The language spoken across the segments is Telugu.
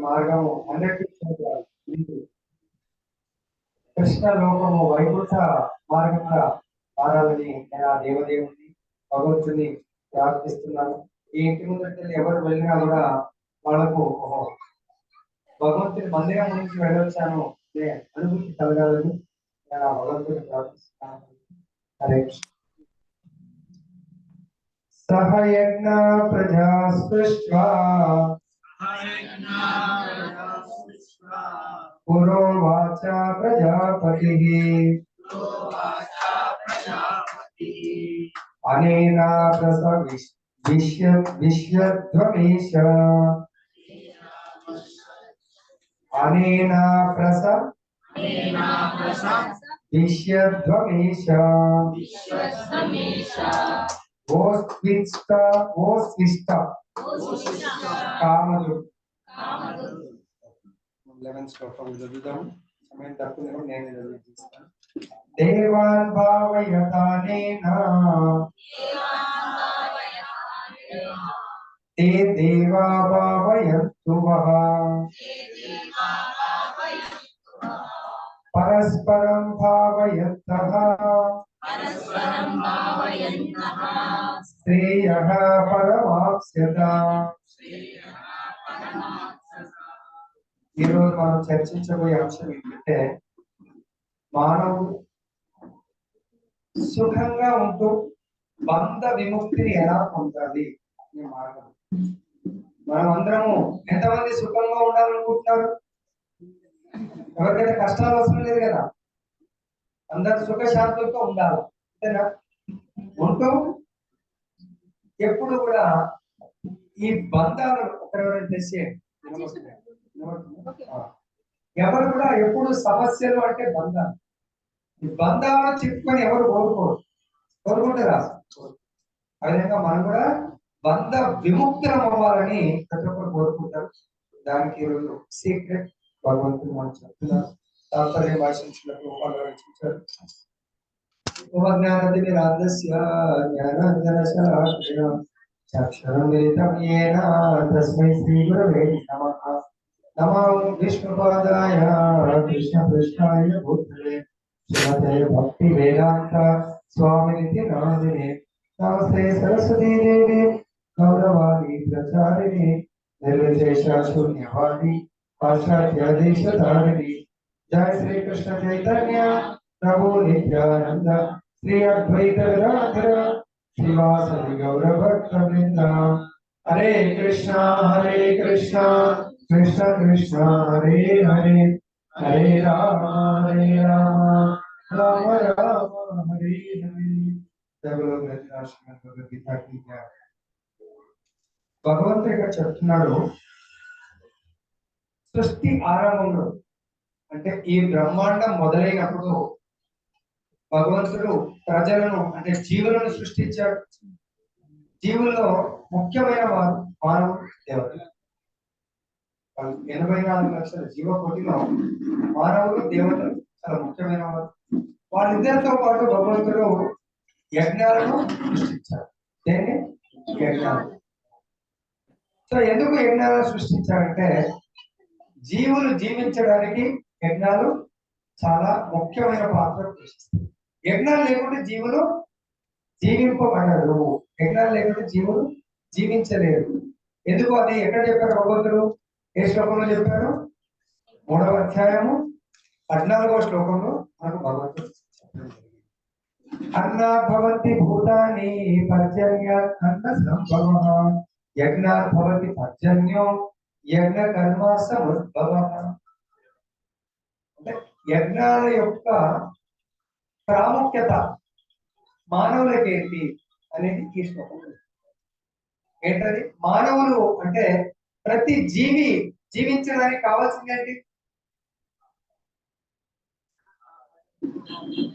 మార్గము అన్నిటి కృష్ణ లోకము వైకుంఠ మార్గంగా మారాలని నేను ఆ దేవదేవుని భగవంతుని ప్రార్థిస్తున్నాను. ఈ ఇంటి ముందు ఎవరు వెళ్ళినా కూడా వాళ్ళకు భగవంతుని మందిరం నుంచి వెళ్ళొచ్చాను అనే అనుభూతి కలగాలని నేను ఆ భగవంతుని ప్రార్థిస్తున్నాను. హరే సహయజ్ఞ ప్రజా సృష్ట్వా పురోవాచ ప్రజాపతిః అనేన విశ్వధ్వమేశ అనేన విశ్వధ్వమేశ ఓ స్విష్ట కామధు 11 శ్లోకం చదువుదాం. సమయం తక్కువ నేను చదివిస్తాను. దేవాన్ భావయతానేన ते देवा भावयन्तु वः परस्परं भावयन्तः श्रेयः परमाप्स्यताम्. ఈరోజు మనం చర్చించబోయే అంశం ఏంటంటే మానవుడు సుఖంగా ఉంటూ బంధ విముక్తిని ఎలా పొందాలి అనే మార్గం. మనం అందరము ఎంతమంది సుఖంగా ఉండాలనుకుంటున్నారు? ఎవరికైతే కష్టాలు అవసరం లేదు కదా, అందరు సుఖశాంతులతో ఉండాలి అంతేనా? ఉంటూ ఎప్పుడు కూడా ఈ బంధాలు ఒకరెవరైనా తెచ్చే ఎవరు కూడా ఎప్పుడు సమస్యలు అంటే బంధాలు, ఈ బంధాలను చెప్పుకొని ఎవరు కోరుకుంటారా? అదేవిధంగా మనం కూడా బంధ విముక్తులం అవ్వాలని ప్రతి ఒక్కరు కోరుకుంటారు. దానికి ఈరోజు సీక్రెట్ భగవంతుడు మనం చెప్తున్నారు. తాత్పర్యం భాషించినట్టు వాళ్ళు రచించారు. తస్మై శ్రీ గురవే నమః. నమో విష్ణుపాదాయ కృష్ణ కృష్ణాయ భూతలే శ్రీమతే భక్తి వేదాంత స్వామినితి నామినే. నమస్తే సరస్వతీ దేవి గౌరవాది ప్రచారిణి నిర్విశేష శూన్యవాది పాశ్చాత్య దేశధారిణి. జయ శ్రీ కృష్ణ చైతన్య ప్రభు నిత్యానంద శ్రీ అద్వైత గదాధర శ్రీవాసవి గౌర భక్త వృంద. హరే కృష్ణ కృష్ణ కృష్ణ హరే హరే హరే రామ రామ రామ హరే హరే. భగవంతుడు ఇక్కడ చెప్తున్నాడు, సృష్టి ఆరంభంలో అంటే ఈ బ్రహ్మాండం మొదలైనప్పుడు భగవంతుడు ప్రజలను అంటే జీవులను సృష్టించాడు. జీవుల్లో ముఖ్యమైన వారు మానవుడు, దేవతలు. 84 లక్షల జీవకోటిలో మానవుడు, దేవతలు చాలా ముఖ్యమైన వారు. వాళ్ళిద్దరితో పాటు భగవంతుడు యజ్ఞాలను సృష్టించాడు. దేన్ని? యజ్ఞాలు. సో ఎందుకు యజ్ఞాలను సృష్టించాడంటే జీవులు జీవించడానికి యజ్ఞాలు చాలా ముఖ్యమైన పాత్ర పోషిస్తాయి. యజ్ఞాలు లేకుంటే జీవులు జీవింపబడరు. యజ్ఞాలు లేకుంటే జీవులు జీవించలేరు. ఎందుకు అది ఎక్కడ చెప్పారు భగవంతుడు? ఏ శ్లోకంలో చెప్పారు? 3వ అధ్యాయము 14వ శ్లోకంలో మనకు భగవంతుడు అన్నా భవంతి భూతాని పర్జన్య అన్న సంభవ యజ్ఞా భవతి పర్జన్యో యజ్ఞ కర్మ సముద్భవ. అంటే యజ్ఞాల యొక్క ప్రాముఖ్యత మానవులకి ఏంటి అనేది ఈ శ్లోకం. ఏంటది? మానవులు అంటే ప్రతి జీవి జీవించడానికి కావాల్సింది ఏంటి?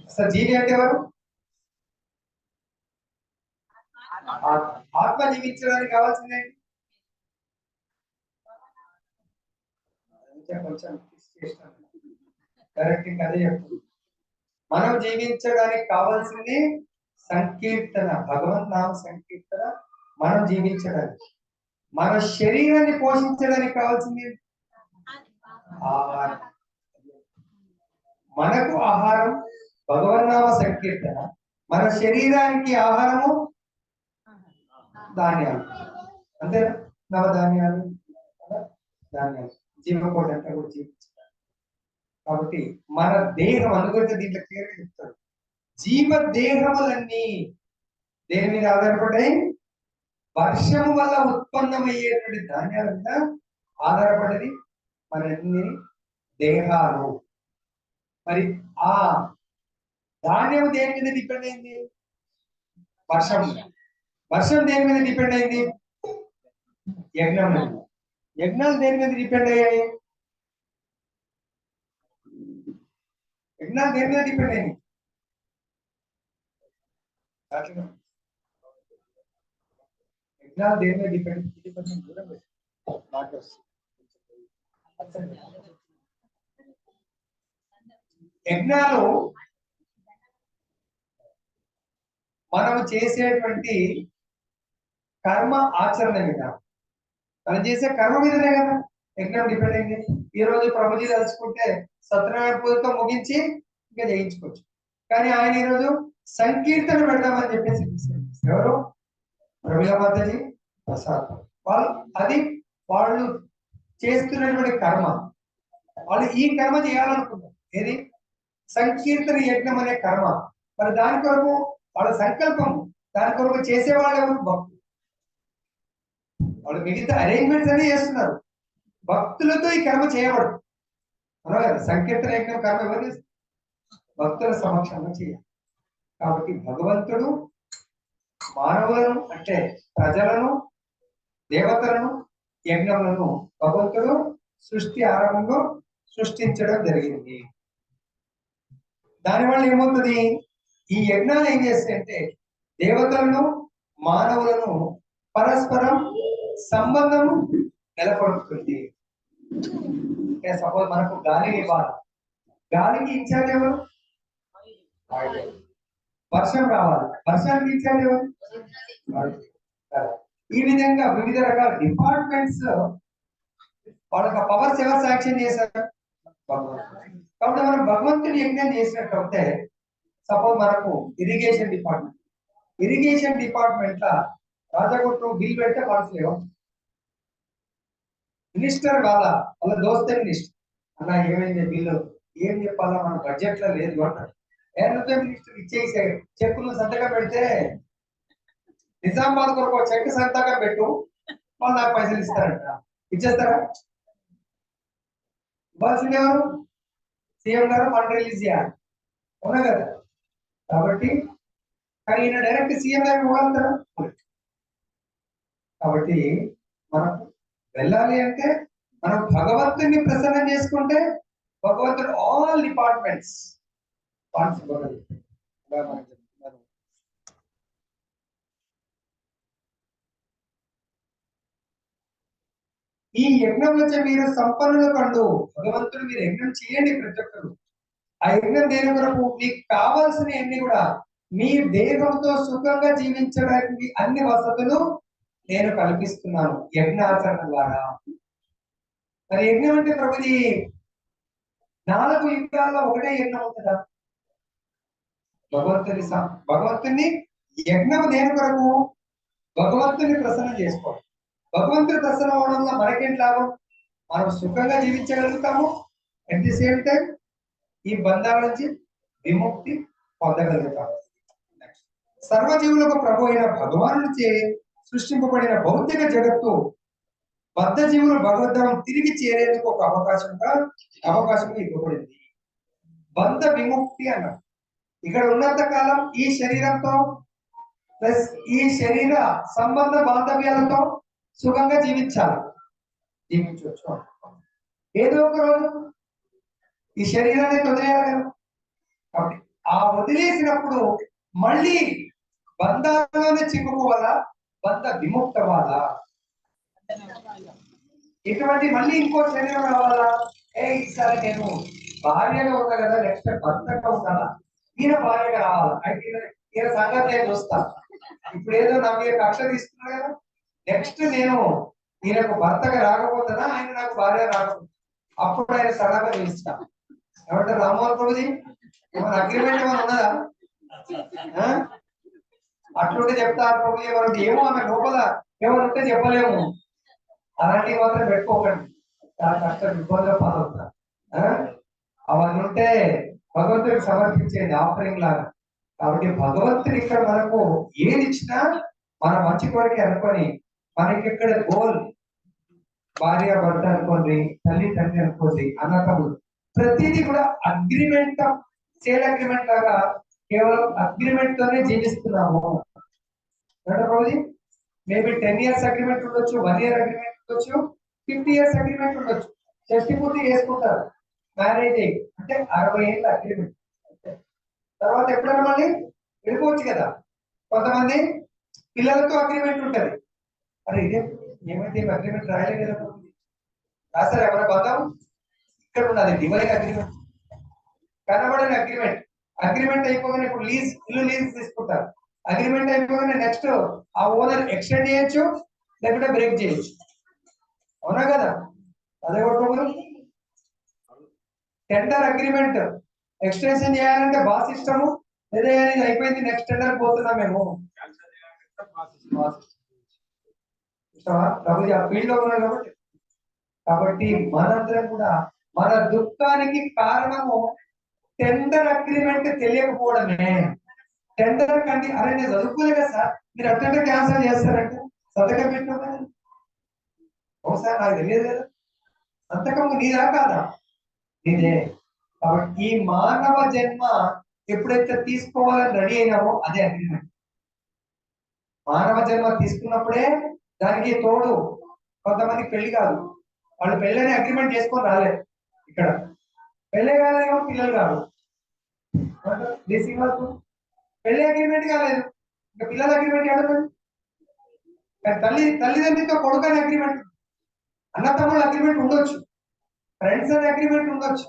అసలు జీవి అంటే ఎవరు? ఆత్మ జీవించడానికి కావాల్సింది ఏంటి? కొంచెం కరెక్ట్ అదే చెప్తుంది. మనం జీవించడానికి కావాల్సింది సంకీర్తన, భగవన్ నామ సంకీర్తన. మనం జీవించడానికి, మన శరీరాన్ని పోషించడానికి కావాల్సింది ఆహారం. మనకు ఆహారం భగవన్నామ సంకీర్తన, మన శరీరానికి ఆహారము ధాన్యాలు, అంతేనా? నవధాన్యాలు, ధాన్యాలు, జీవకోటి అంతా కూడా జీవించాలి. కాబట్టి మన దేహం అనుకుంటే దీంట్లో క్లియర్గా చెప్తాడు, జీవ దేహములన్నీ దేని మీద ఆధారపడ్డాయి? వర్షము వల్ల ఉత్పన్నమయ్యేటువంటి ధాన్యాల మీద ఆధారపడేది మన అన్ని దేహాలు. మరి ఆ ధాన్యం దేని మీద డిపెండ్ అయింది? వర్షం. వర్షం దేని మీద డిపెండ్ అయింది? యజ్ఞం మీద. యజ్ఞాలు దేని మీద డిపెండ్ అయ్యాయి? యజ్ఞాలు దేని మీద డిపెండ్ అయ్యాయి? యజ్ఞాలు దేని మీద డిపెండ్? ఇది కొంచెం దూరం యజ్ఞాలు మనం చేసేటువంటి కర్మ ఆచరణ మీద, మనం చేసే కర్మ మీదనే కదా యజ్ఞం డిపెండ్ అయింది. ఈ రోజు ప్రభుజీ తలుచుకుంటే సత్యనారాయణ పూజతో ముగించి ఇంకా చేయించుకోవచ్చు. కానీ ఆయన ఈరోజు సంకీర్తన పెడదామని చెప్పేసి ఎవరు? రవిల మాతాజీ ప్రసాద్ వాళ్ళు, అది వాళ్ళు చేస్తున్నటువంటి కర్మ. వాళ్ళు ఈ కర్మ చేయాలనుకున్నారు, ఏది? సంకీర్తన యజ్ఞం అనే కర్మ. మరి దాని కొరకు వాళ్ళ సంకల్పం, దాని కొరకు చేసేవాళ్ళు ఎవరు? భక్తులు. వాళ్ళు మిగతా అరేంజ్మెంట్స్ అన్ని చేస్తున్నారు, భక్తులతో ఈ కర్మ చేయబడదు. అవునా కదా? సంకీర్తన యజ్ఞం కర్మ ఎవరు చేస్తారు? భక్తుల సమక్షంలో చేయాలి. కాబట్టి భగవంతుడు మానవులను, అంటే ప్రజలను, దేవతలను, యజ్ఞములను భగవంతుడు సృష్టి ఆరంభంలో సృష్టించడం జరిగింది. దానివల్ల ఏమవుతుంది? ఈ యజ్ఞాలు ఏం చేస్తాయంటే దేవతలను, మానవులను పరస్పరం సంబంధం నెలకొల్పుతుంది. సపోజ్ మనకు గాలి ఇవ్వాలి, గాలికి ఇన్ఛార్జ్ ఎవరు? వర్షం రావాలి, వర్షానికి ఇన్ఛార్జ్ ఎవరు? ఈ విధంగా వివిధ రకాల డిపార్ట్మెంట్స్ వాళ్ళకి పవర్స్ ఎవరు శాంక్షన్ చేశారు? కాబట్టి మనం భగవంతుని యజ్ఞం చేసినట్టు అయితే, సపోజ్ మనకు ఇరిగేషన్ డిపార్ట్మెంట్, ఇరిగేషన్ డిపార్ట్మెంట్ లా రాజకోట్లో బిల్ పెడితే మనసు లేవు. మినిస్టర్ వాళ్ళ దోస్తే మినిస్టర్ అన్న ఏమైంది బిల్లు, ఏం చెప్పాలా, మన బడ్జెట్ లో లేదు అంటారు. మినిస్టర్ ఇచ్చేసే చెక్కులు సంతకం పెడితే, నిజామాబాద్ కొరకు చెక్ సంతకం పెట్టు, వాళ్ళు నాకు పైసలు ఇస్తారంట. ఇచ్చేస్తారా? ఇవ్వాల్సింది ఎవరు? సీఎం గారు ఫండ్ రిలీజ్ చేయాలి, అవునా కదా? కాబట్టి కానీ ఈయన డైరెక్ట్ సీఎం గారు ఇవ్వగలుగుతారా? కాబట్టి మనం వెళ్ళాలి అంటే మనం భగవంతుని ప్రసన్నం చేసుకుంటే భగవంతుడు ఆల్ డిపార్ట్మెంట్స్ పాన్సిబుల్. ఈ యజ్ఞం నుంచి మీరు సంపన్నులు కండు, భగవంతుడు మీరు యజ్ఞం చేయండి ప్రతి ఒక్కరు. ఆ యజ్ఞం దేని కొరకు? మీకు కావాల్సిన అన్ని కూడా, మీ దేహంతో సుఖంగా జీవించడానికి అన్ని వసతులు నేను కల్పిస్తున్నాను యజ్ఞాచరణ ద్వారా. మరి యజ్ఞం అంటే ప్రభుజీ 4 యుగాల్లో ఒకటే యజ్ఞం అవుతుందా? భగవంతుని యజ్ఞం దేని కొరకు? భగవంతుని ప్రసన్నం చేసుకోవాలి. భగవంతుని ప్రసన్నం అవడం వల్ల మనకేంటి లాభం? మనం సుఖంగా జీవించగలుగుతాము, అట్ ది సేమ్ టైం ఈ బంధాల నుంచి విముక్తి పొందగలుగుతాము. సర్వజీవులకు ప్రభు అయిన భగవానుడిచే సృష్టింపబడిన భౌతిక జగత్తు బద్ధ జీవులు భగవద్ధామం తిరిగి చేరేందుకు ఒక అవకాశం ఇవ్వబడింది. బంధ విముక్తి అన్నారు. ఇక్కడ ఉన్నంత కాలం ఈ శరీరంతో ప్లస్ ఈ శరీర సంబంధ బాంధవ్యాలతో సుఖంగా జీవించవచ్చు. ఏదో ఒక రోజు ఈ శరీరాన్ని వదిలేయాలి కదా. కాబట్టి ఆ వదిలేసినప్పుడు మళ్ళీ బంధాల్లోనే చిక్కుకోవాలా, బంధ విముక్తవాలా? ఇటువంటి మళ్ళీ ఇంకో శరీరం రావాలా? ఈసారి నేను భార్యగా ఉన్నా కదా, నెక్స్ట్ భర్తగా ఉండాలా, ఈయన భార్యగా రావాలా, అయితే ఈయన సంగతి నేను చూస్తా. ఇప్పుడు ఏదో నా మీద కక్ష తీసుకున్నా కదా, నెక్స్ట్ నేను ఈయనకు భర్తగా రాకపోతున్నా, ఆయన నాకు భార్య రాకపోతున్నా. అప్పుడు ఆయన సలహా ఇస్తా. ఏమంటారు రామ్మోహన్ ప్రభుజీ, ఏమైనా అగ్రిమెంట్ ఏమైనా ఉన్నదా? అట్లుంటే చెప్తారు ప్రభుజీ, మనకి ఏమో ఆమె లోపల ఏమైనా ఉంటే చెప్పలేము. అలాంటివి మాత్రం పెట్టుకోకండి, చాలా కష్టం, ఇబ్బందిగా పాలవుతారు. అవన్నీ ఉంటే భగవంతుడికి సమర్పించేది ఆఫరింగ్ లాగా. కాబట్టి భగవంతుడు ఇక్కడ మనకు ఏది ఇచ్చినా మన మంచి కొరకే అనుకొని, మనకి ఇక్కడ గోల్ భార్య భర్త అనుకోండి, తల్లి తండ్రి అనుకోండి, అన్నతమ్ముడు, ప్రతిదీ కూడా అగ్రిమెంట్, సేల్ అగ్రిమెంట్ లాగా కేవలం అగ్రిమెంట్ తోనే జీవిస్తున్నాము. ప్రభుజీ మేబీ 10 years అగ్రిమెంట్ ఉండొచ్చు, 1 year అగ్రిమెంట్ ఉండొచ్చు, 50 years అగ్రిమెంట్ ఉండొచ్చు. షష్టి పూర్తి చేసుకుంటారు, మ్యారేజ్ అంటే 60 ఏళ్ళ అగ్రిమెంట్. తర్వాత ఎప్పుడైనా మళ్ళీ వెళ్ళిపోవచ్చు కదా. కొంతమంది పిల్లలతో అగ్రిమెంట్ ఉంటది. అరే ఇదే ఏమైతే అగ్రిమెంట్ రాయలేదు కదా, రాస్తారు ఎవరైనా బంధం. ఇక్కడ ఉన్నది డివైన్ అగ్రిమెంట్, కనబడని అగ్రిమెంట్. అగ్రిమెంట్ అయిపోగానే ఇప్పుడు ఇల్లు లీజ్ తీసుకుంటారు. అగ్రిమెంట్ అయిపోగానే నెక్స్ట్ ఆ ఓనర్ ఎక్స్టెండ్ చేయొచ్చు, లేకుంటే బ్రేక్ చేయొచ్చు. అవునా కదా? అదే ఒకటి టెండర్ అగ్రిమెంట్ ఎక్స్టెన్షన్ చేయాలంటే బాస్ ఇష్టము, లేదా ఇది అయిపోయింది నెక్స్ట్ టెండర్ పోతున్నాం మేము. ప్రభుజీ ఆ ఫీల్డ్ లో ఉన్నాడు కాబట్టి. కాబట్టి మనందరం కూడా మన దుఃఖానికి కారణము టెండర్ అగ్రిమెంట్ తెలియకపోవడమే. టెండర్ కంటే అరే నేను చదువుకోలే కదా సార్, మీరు అటెండర్ క్యాన్సిల్ చేస్తారంటే సంతకం పెట్టిన ఒకసారి నాకు తెలియదు కదా. సంతకం నీదా కాదా? నీదే. కాబట్టి ఈ మానవ జన్మ ఎప్పుడైతే తీసుకోవాలని రెడీ అయినామో అదే అగ్రిమెంట్. మానవ జన్మ తీసుకున్నప్పుడే దానికి తోడు కొంతమంది పెళ్లి కాదు, వాళ్ళు పెళ్ళని అగ్రిమెంట్ చేసుకొని రాలేదు. ఇక్కడ పెళ్ళే కాలేదేమో పిల్లలు కాదు, పెళ్లి అగ్రిమెంట్ కాలేదు, ఇంకా పిల్లల అగ్రిమెంట్ కాదు. తల్లిదండ్రితో కొడుకు అనే అగ్రిమెంట్, అన్నతమ్ముల అగ్రిమెంట్ ఉండొచ్చు, ఫ్రెండ్స్ అనే అగ్రిమెంట్ ఉండొచ్చు,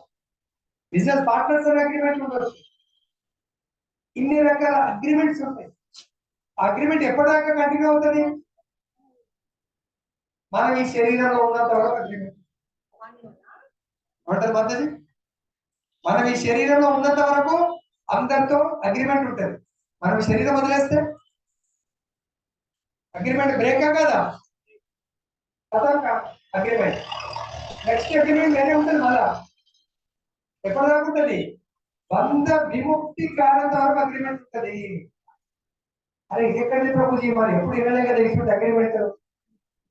బిజినెస్ పార్ట్నర్స్ అనే అగ్రిమెంట్ ఉండొచ్చు. ఇన్ని రకాల అగ్రిమెంట్స్ ఉంటాయి. అగ్రిమెంట్ ఎప్పటిదాకా కంటిన్యూ అవుతుంది? మనం ఈ శరీరంలో ఉన్నంత వరకు అగ్రిమెంట్ ఉంటుంది పద్ధతి. మనం ఈ శరీరంలో ఉన్నంత వరకు అందరితో అగ్రిమెంట్ ఉంటుంది. మనం శరీరం వదిలేస్తే అగ్రిమెంట్ బ్రేక్ కదా, అగ్రిమెంట్ నెక్స్ట్ అగ్రిమెంట్ వేరే ఉంటుంది. మళ్ళా ఎప్పటిదాకా ఉంటుంది? బంధ విముక్తి కారణం వరకు అగ్రిమెంట్ ఉంటుంది. అరే ఇది ఎక్కడి ప్రభుజీ, మరి ఎప్పుడు వినలే కదా ఇటువంటి అగ్రిమెంట్.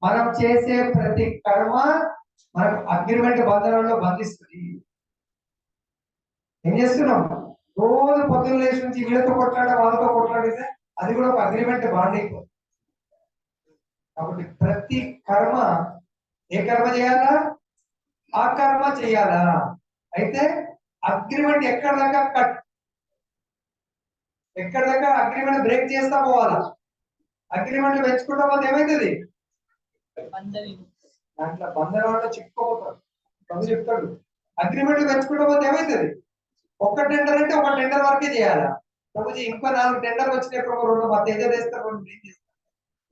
మనం చేసే ప్రతి కర్మ మనకు అగ్రిమెంట్ బంధనంలో బంధిస్తుంది. ఏం చేస్తున్నాం? రోజు పొద్దున్న లేచి నుంచి వీళ్ళతో కొట్లాడ వాళ్ళతో కొట్లాడితే అది కూడా ఒక అగ్రిమెంట్ బాండ్ అయిపోతుంది. కాబట్టి ప్రతి కర్మ ఏ కర్మ చేయాలా? ఆ కర్మ చేయాలా. అయితే అగ్రిమెంట్ ఎక్కడ దాకా అగ్రిమెంట్ బ్రేక్ చేస్తా పోవాలా. అగ్రిమెంట్ పెంచుకుంటా పోతే ఏమైతుంది? దాంట్లో బంధనంలో చిక్కుకోపోతారు. ప్రభు చెప్తాడు అగ్రిమెంట్ పెంచుకుంటా పోతే ఏమైతుంది? ఒక్క టెండర్ అంటే ఒక టెండర్ వరకే చేయాలా. ప్రభుజీ ఇంకో 4 టెండర్లు వచ్చినప్పుడు ఒక 2 మా తేజ చేస్తారు, 2 నేను చేస్తాను.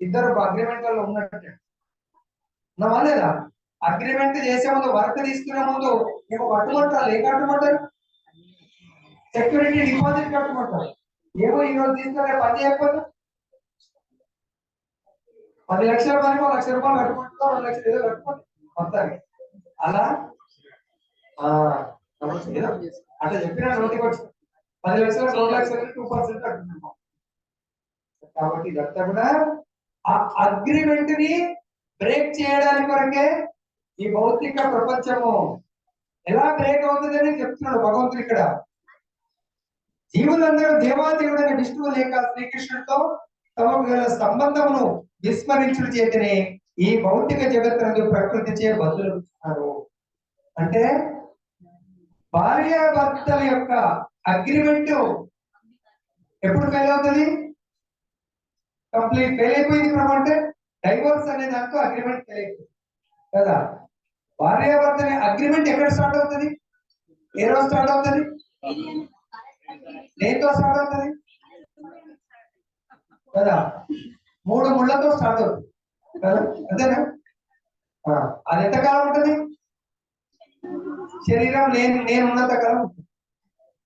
ఇద్దరు అగ్రిమెంట్ లో ఉన్నట్టు ఉన్నావా లేదా? అగ్రిమెంట్ చేసే ముందు, వర్క్ తీసుకునే ముందు ఏమో కట్టుకుంటారు. ఏం కట్టుకుంటారు? సెక్యూరిటీ డిపాజిట్ కట్టుకుంటారు. ఏమో ఈ రోజు తీసుకునే పని చేయకపోతే 10 లక్షల పనికి 1 లక్ష రూపాయలు కట్టుకుంటారు, 2 లక్షలు ఏదో కట్టుకుంటారు మొత్తానికి. అలా అట్లా చెప్పిన నోటికి వచ్చి 10 లక్షలు 2 లక్షలు 2% కట్టుకుంటాం. కాబట్టి ఇదంతా కూడా ఆ అగ్రిమెంట్ ని బ్రేక్ చేయడానికి కొరకే ఈ భౌతిక ప్రపంచము ఎలా బ్రేక్ అవుతుందని చెప్తున్నాడు భగవంతుడు ఇక్కడ. జీవులందరూ దేవాదేవుడైన విష్ణువు లేక శ్రీకృష్ణుడితో తమకు గల సంబంధమును విస్మరించుడు చేతనే ఈ భౌతిక జగత్తునందు ప్రకృతిచే బదులుతున్నారు. అంటే భార్యాభర్తల యొక్క అగ్రిమెంట్ ఎప్పుడు ఫెయిల్ అవుతుంది? కంప్లీట్ ఫెయిల్ అయిపోయింది. ప్రభు అంటే డైవోర్స్ అనే దాంతో అగ్రిమెంట్ ఫెయిల్ అయిపోయింది కదా. భార్యాభర్తల అగ్రిమెంట్ ఎక్కడ స్టార్ట్ అవుతుంది? ఏ రోజు స్టార్ట్ అవుతుంది? దేంతో స్టార్ట్ అవుతుంది కదా? 3 ముళ్ళతో స్టార్ట్ అవుతుంది కదా, అంతేనా? అది ఎంతకాలం ఉంటుంది? శరీరం నేను ఉన్నంత కాలం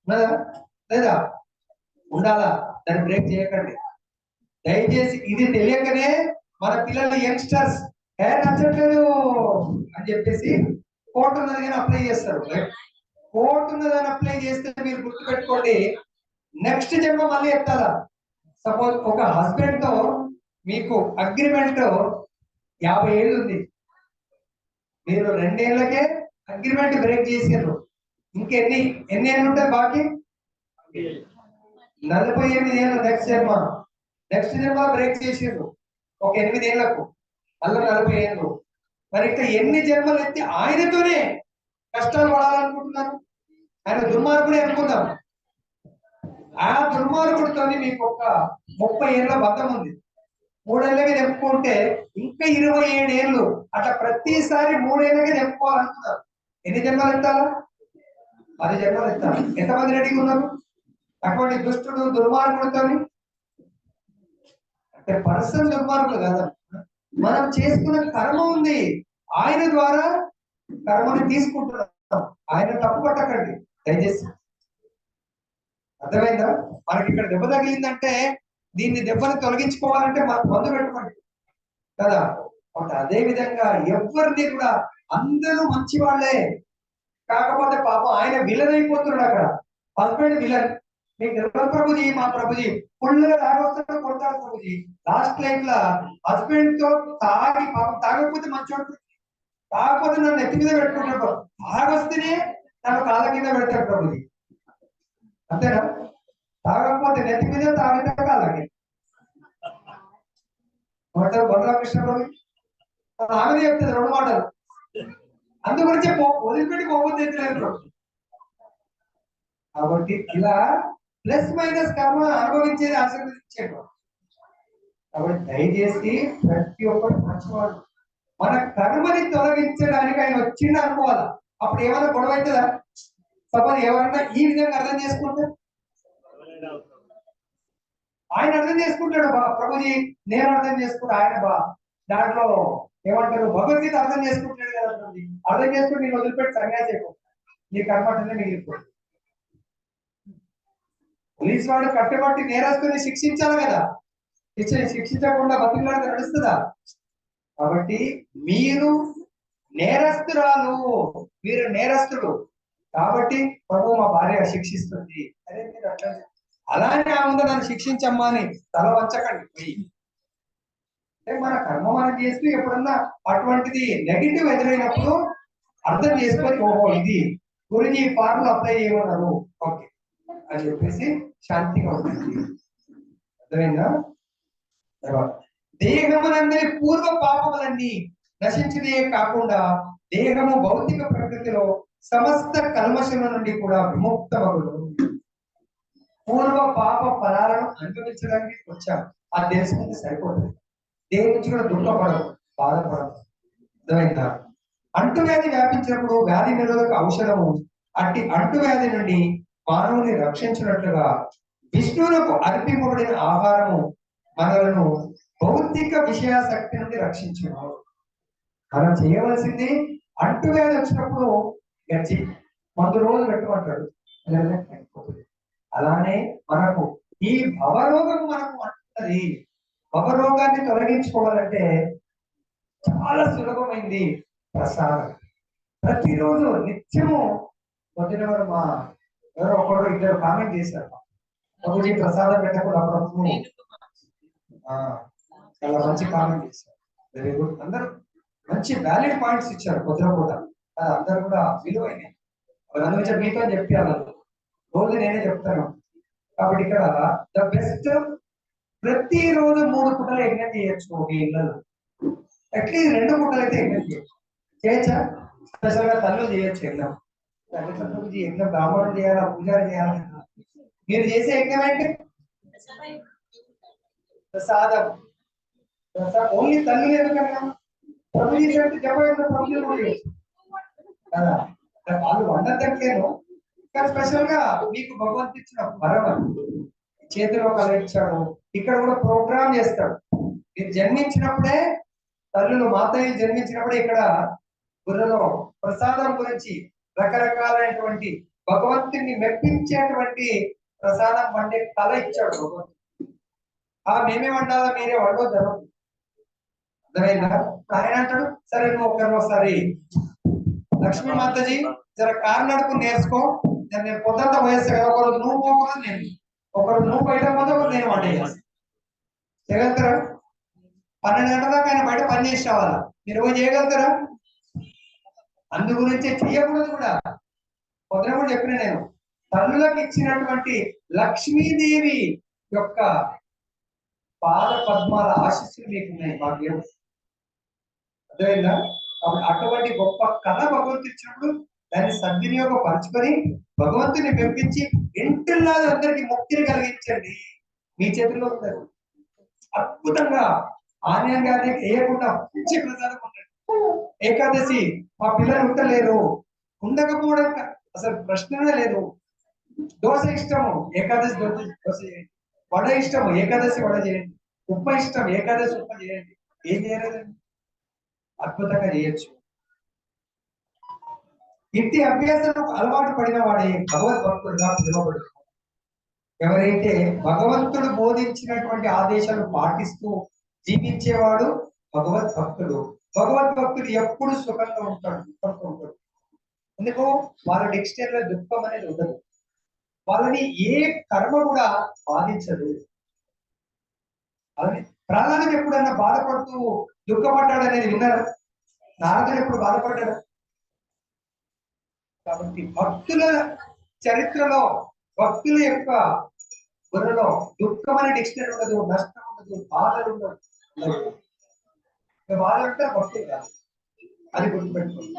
ఉన్నదా లేదా ఉండాలా, దాన్ని బ్రేక్ చేయకండి దయచేసి. ఇది తెలియకనే మన పిల్లలు యంగ్స్టర్స్ నచ్చట్లేదు అని చెప్పేసి కోర్టు ఉన్నది కానీ అప్లై చేస్తారు. కోర్టు ఉన్నదని అప్లై చేస్తే మీరు గుర్తుపెట్టుకోండి, నెక్స్ట్ జన్మ మళ్ళీ ఎత్తాలా. సపోజ్ ఒక హస్బెండ్ తో మీకు అగ్రిమెంట్ 50 ఏళ్ళు ఉంది, మీరు 2 ఏళ్ళకే అగ్రిమెంట్ బ్రేక్ చేసారు, ఇంకెన్ని ఏళ్ళు ఉంటాయి బాకీ? 48 ఏళ్ళు. నెక్స్ట్ జన్మ బ్రేక్ చేసారు ఒక 8 ఏళ్లకు, మళ్ళీ 40 ఏళ్ళు. మరి ఇంకా ఎన్ని జన్మలు ఎత్తి ఆయనతోనే కష్టాలు పడాలనుకుంటున్నారు? ఆయన దుర్మార్గుడే అనుకుందాం, ఆ దుర్మార్గుడితో మీకు ఒక 30 ఏళ్ళ బంధం ఉంది, 3 ఏళ్ళకి తెంపుకుంటే ఇంకా 27 ఏళ్ళు, అట్లా ప్రతిసారి 3 ఏళ్ళకి తెంపుకోవాలనుకున్నారు. ఎన్ని జన్మలు ఎత్తాలా? 10 జన్మలు ఎత్తాలి. ఎంతమంది రెడీగా ఉన్నారు అటువంటి దుష్టుడు దుర్మార్గుడితో? అంటే పర్సన్ దుర్మార్గులు కదా, మనం చేసుకున్న కర్మ ఉంది, ఆయన ద్వారా కర్మని తీసుకుంటున్నాం. ఆయన తప్పు పట్టకండి దయచేసి, అర్థమైందా? మనకి ఇక్కడ దెబ్బ తగిలిందంటే దీన్ని దెబ్బని తొలగించుకోవాలంటే మనం మందు పెట్టుకోండి కదా. అదే విధంగా ఎవరిని కూడా, అందరూ మంచి వాళ్ళే, కాకపోతే పాపం ఆయన విలన్ అయిపోతున్నాడు అక్కడ. హస్బెండ్ విలన్, మీకు తెలియదు ప్రభుజీ, మా ప్రభుజీ ఫుల్గా తాగొస్తాడు, కొడతాడు ప్రభుజీ. లాస్ట్ లైఫ్ లా హస్బెండ్ తో తాగి, పాపం తాగకపోతే మంచోడు, తాగకపోతే నన్ను ఎత్తి మీద పెట్టుకుంటాడు, తాగొస్తేనే నన్ను కాళ్ళ కింద పెడతాడు ప్రభుజీ. అంతేనా? తాగకపోతే నెత్తి మీద, తాగితే కాళ్ళకి. బలరామకృష్ణ ప్రభు ఆమె చెప్తుంది 2 మాటలు, అందు గురించి వదిలిపెట్టి పోవద్దు ఎత్తులేదు. కాబట్టి ఇలా ప్లస్ మైనస్ కర్మ అనుభవించేది ఆశీర్వదించాడు. కాబట్టి దయచేసి ప్రతి ఒక్కరు మంచివాడు, మన కర్మని తొలగించడానికి ఆయన వచ్చింది అనుకోవాలా. అప్పుడు ఏమైనా గొడవ అవుతుందా? సపోజ్ ఎవరన్నా ఈ విధంగా అర్థం చేసుకుంటే, ఆయన అర్థం చేసుకుంటాడు, బా ప్రభుజీ నేను అర్థం చేసుకుంటా, ఆయన బా దాంట్లో ఏమంటారు భగవద్గీత అర్థం చేసుకుంటాడు కదా ప్రభుజీ, అర్థం చేసుకుని నేను వదిలిపెట్టి సన్యాసి అయిపోతాను, నీ కర్మటనే మిగిలిపోతుంది. పోలీసు వాడు కట్టబట్టి నేరస్తుని శిక్షించాలి కదా, శిక్షించకుండా బతిలాడితే నడుస్తుందా? కాబట్టి మీరు నేరస్తురాలు, మీరు నేరస్తుడు కాబట్టి ప్రభు మా భార్య శిక్షిస్తుంది, అదే మీరు అట్లా అలానే ఆ ఉందా నన్ను శిక్షించమ్మా అని తల వంచకండి. అంటే మన కర్మ మనం చేస్తూ ఎప్పుడన్నా అటువంటిది నెగిటివ్ ఎదురైనప్పుడు అర్థం చేసుకొని, ఓహో ఇది గురించి ఫార్ములా అప్లై చేయమన్నారు, ఓకే అని చెప్పేసి శాంతిగా ఉంటుంది. అర్థమైందా? దేహమునందరి పూర్వ పాపములన్నీ నశించినే కాకుండా దేహము భౌతిక ప్రకృతిలో సమస్త కల్మషముల నుండి కూడా విముక్తమగును. పూర్వ పాప ఫలాలను అనుభవించడానికి వచ్చాం, అది తెలుసుకుంటే సరిపోతుంది. దేని నుంచి కూడా దుఃఖపడదు, బాధపడదు. అర్థమైందా? అంటువ్యాధి వ్యాపించినప్పుడు వ్యాధి నిరోధక ఔషధము అట్టి అంటువ్యాధి నుండి మానవుని రక్షించినట్లుగా విష్ణువులకు అర్పింపబడిన ఆహారము మనలను భౌతిక విషయాసక్తి నుండి రక్షించను. మనం చేయవలసింది, అంటువ్యాధి వచ్చినప్పుడు గచ్చి 100 రోజులు పెట్టుకుంటాడు, అలానే మనకు ఈ భవరోగం మనకు అంటున్నది. భవరోగాన్ని తొలగించుకోవాలంటే చాలా సులభమైంది ప్రసాదం. ప్రతిరోజు నిత్యము పొద్దున మా ఎవరో ఒకరు 2 కామెంట్ చేశారు, ప్రభుజీ ప్రసాదం పెట్టకుండా అప్పుడప్పుడు. చాలా మంచి కామెంట్ చేశారు, వెరీ గుడ్. అందరూ మంచి వ్యాలిడ్ పాయింట్స్ ఇచ్చారు పొద్దున కూడా, అందరూ కూడా విలువైనవి. అందుకే మీతో చెప్పాను, రోజు నేనే చెప్తాను. కాబట్టి ఇక్కడ ద బెస్ట్, ప్రతిరోజు 3 పూటలు యజ్ఞం చేయొచ్చు ఒక ఇళ్ళలో, అట్లీస్ట్ 2 పూటలు అయితే యజ్ఞం చేయొచ్చా? స్పెషల్ గా తల్లు చేయొచ్చు యజ్ఞం, యజ్ఞం బ్రాహ్మణులు చేయాలా, పూజారి చేయాలి. మీరు చేసే యజ్ఞం ఏంటి? ప్రసాదం. ఓన్లీ తల్లి ఎందుకన్నా ప్రభు చేసినట్టు చెప్పండి, ప్రభుత్వం కూడా చేయొచ్చు కదా. వాళ్ళు వండట్లేను, కానీ స్పెషల్ గా మీకు భగవంతు ఇచ్చిన వరం, చేతిలో కళ ఇచ్చాడు. ఇక్కడ కూడా ప్రోగ్రామ్ చేస్తాడు. మీరు జన్మించినప్పుడే, తల్లులు మాతయ్యలు జన్మించినప్పుడే ఇక్కడ బుర్రలో ప్రసాదం గురించి రకరకాలైనటువంటి భగవంతుని మెప్పించేటువంటి ప్రసాదం వండే కళ ఇచ్చాడు భగవంతుడు. మేమే వండాలా మీరే వండో జరుగుతుంది. అర్థమైందా? ఆయన అంటాడు సరే నువ్వు ఒకసారి లక్ష్మీ మాతాజీ జర కారు నడుపు నేర్చుకో, నేను పొద్దుంతా పోయేస్తా కదా, ఒకరోజు నువ్వు పోకూడదు నేను, ఒకరోజు నువ్వు బయట పోతే ఒకరు నేను వంట చేస్తాను. చేయగలుగుతారా? 12 గంటల దాకా ఆయన బయట పని చేసి రావాలా, మీరు పోయి చేయగలుగుతారా? అందు గురించి చేయకూడదు కూడా. పొద్దున కూడా చెప్పిన నేను, తల్లులకు ఇచ్చినటువంటి లక్ష్మీదేవి యొక్క పాద పద్మాల ఆశీస్సులు మీకున్నాయి, మాకేం అర్థమైందా? కాబట్టి అటువంటి గొప్ప కళ భగవంతుడు ఇచ్చినప్పుడు దాన్ని సద్వినియోగపరచుకొని భగవంతుని మెప్పించి ఇంటిల్లా అందరికి ముక్తిని కలిగించండి. మీ చేతుల్లో ఉంటారు. అద్భుతంగా ఆన్యం గారిని వేయకుండా మంచి ప్రసాదం ఉండండి. ఏకాదశి మా పిల్లలు ఉండలేరు, ఉండకపోవడం అసలు ప్రశ్ననే లేదు. దోశ ఇష్టము, ఏకాదశి దోశ చేయండి. వడ ఇష్టము, ఏకాదశి వడ చేయండి. ఉప్మా ఇష్టం, ఏకాదశి ఉప్మా చేయండి. ఏం చేయలేదండి, అద్భుతంగా చేయొచ్చు. ఇంటి అభ్యాసం అలవాటు పడిన వాడే భగవద్భక్తుడుగా పిలువబడుతున్నాడు. ఎవరైతే భగవంతుడు బోధించినటువంటి ఆదేశాలు పాటిస్తూ జీవించేవాడు భగవద్భక్తుడు. భగవద్భక్తుడు ఎప్పుడు సుఖంగా ఉంటాడు, దుఃఖంతో ఉంటాడు. ఎందుకు? వాళ్ళ డిక్షనరీలో దుఃఖం అనేది ఉండదు. వాళ్ళని ఏ కర్మ కూడా బాధించదు. అలానే ప్రహ్లాదుడు ఎప్పుడన్నా బాధపడుతూ దుఃఖపడ్డాడు అనేది విన్నారా? నారదుడు ఎప్పుడు బాధపడ్డాడు? కాబట్టి భక్తుల చరిత్రలో, భక్తుల యొక్క బుర్రలో దుఃఖం అనే డిక్షనరీ ఉండదు, నష్టం ఉండదు, బాధలు ఉండదు. బాధలు ఉంటే భక్తులు కాదు, అది గుర్తుపెట్టుకోండి.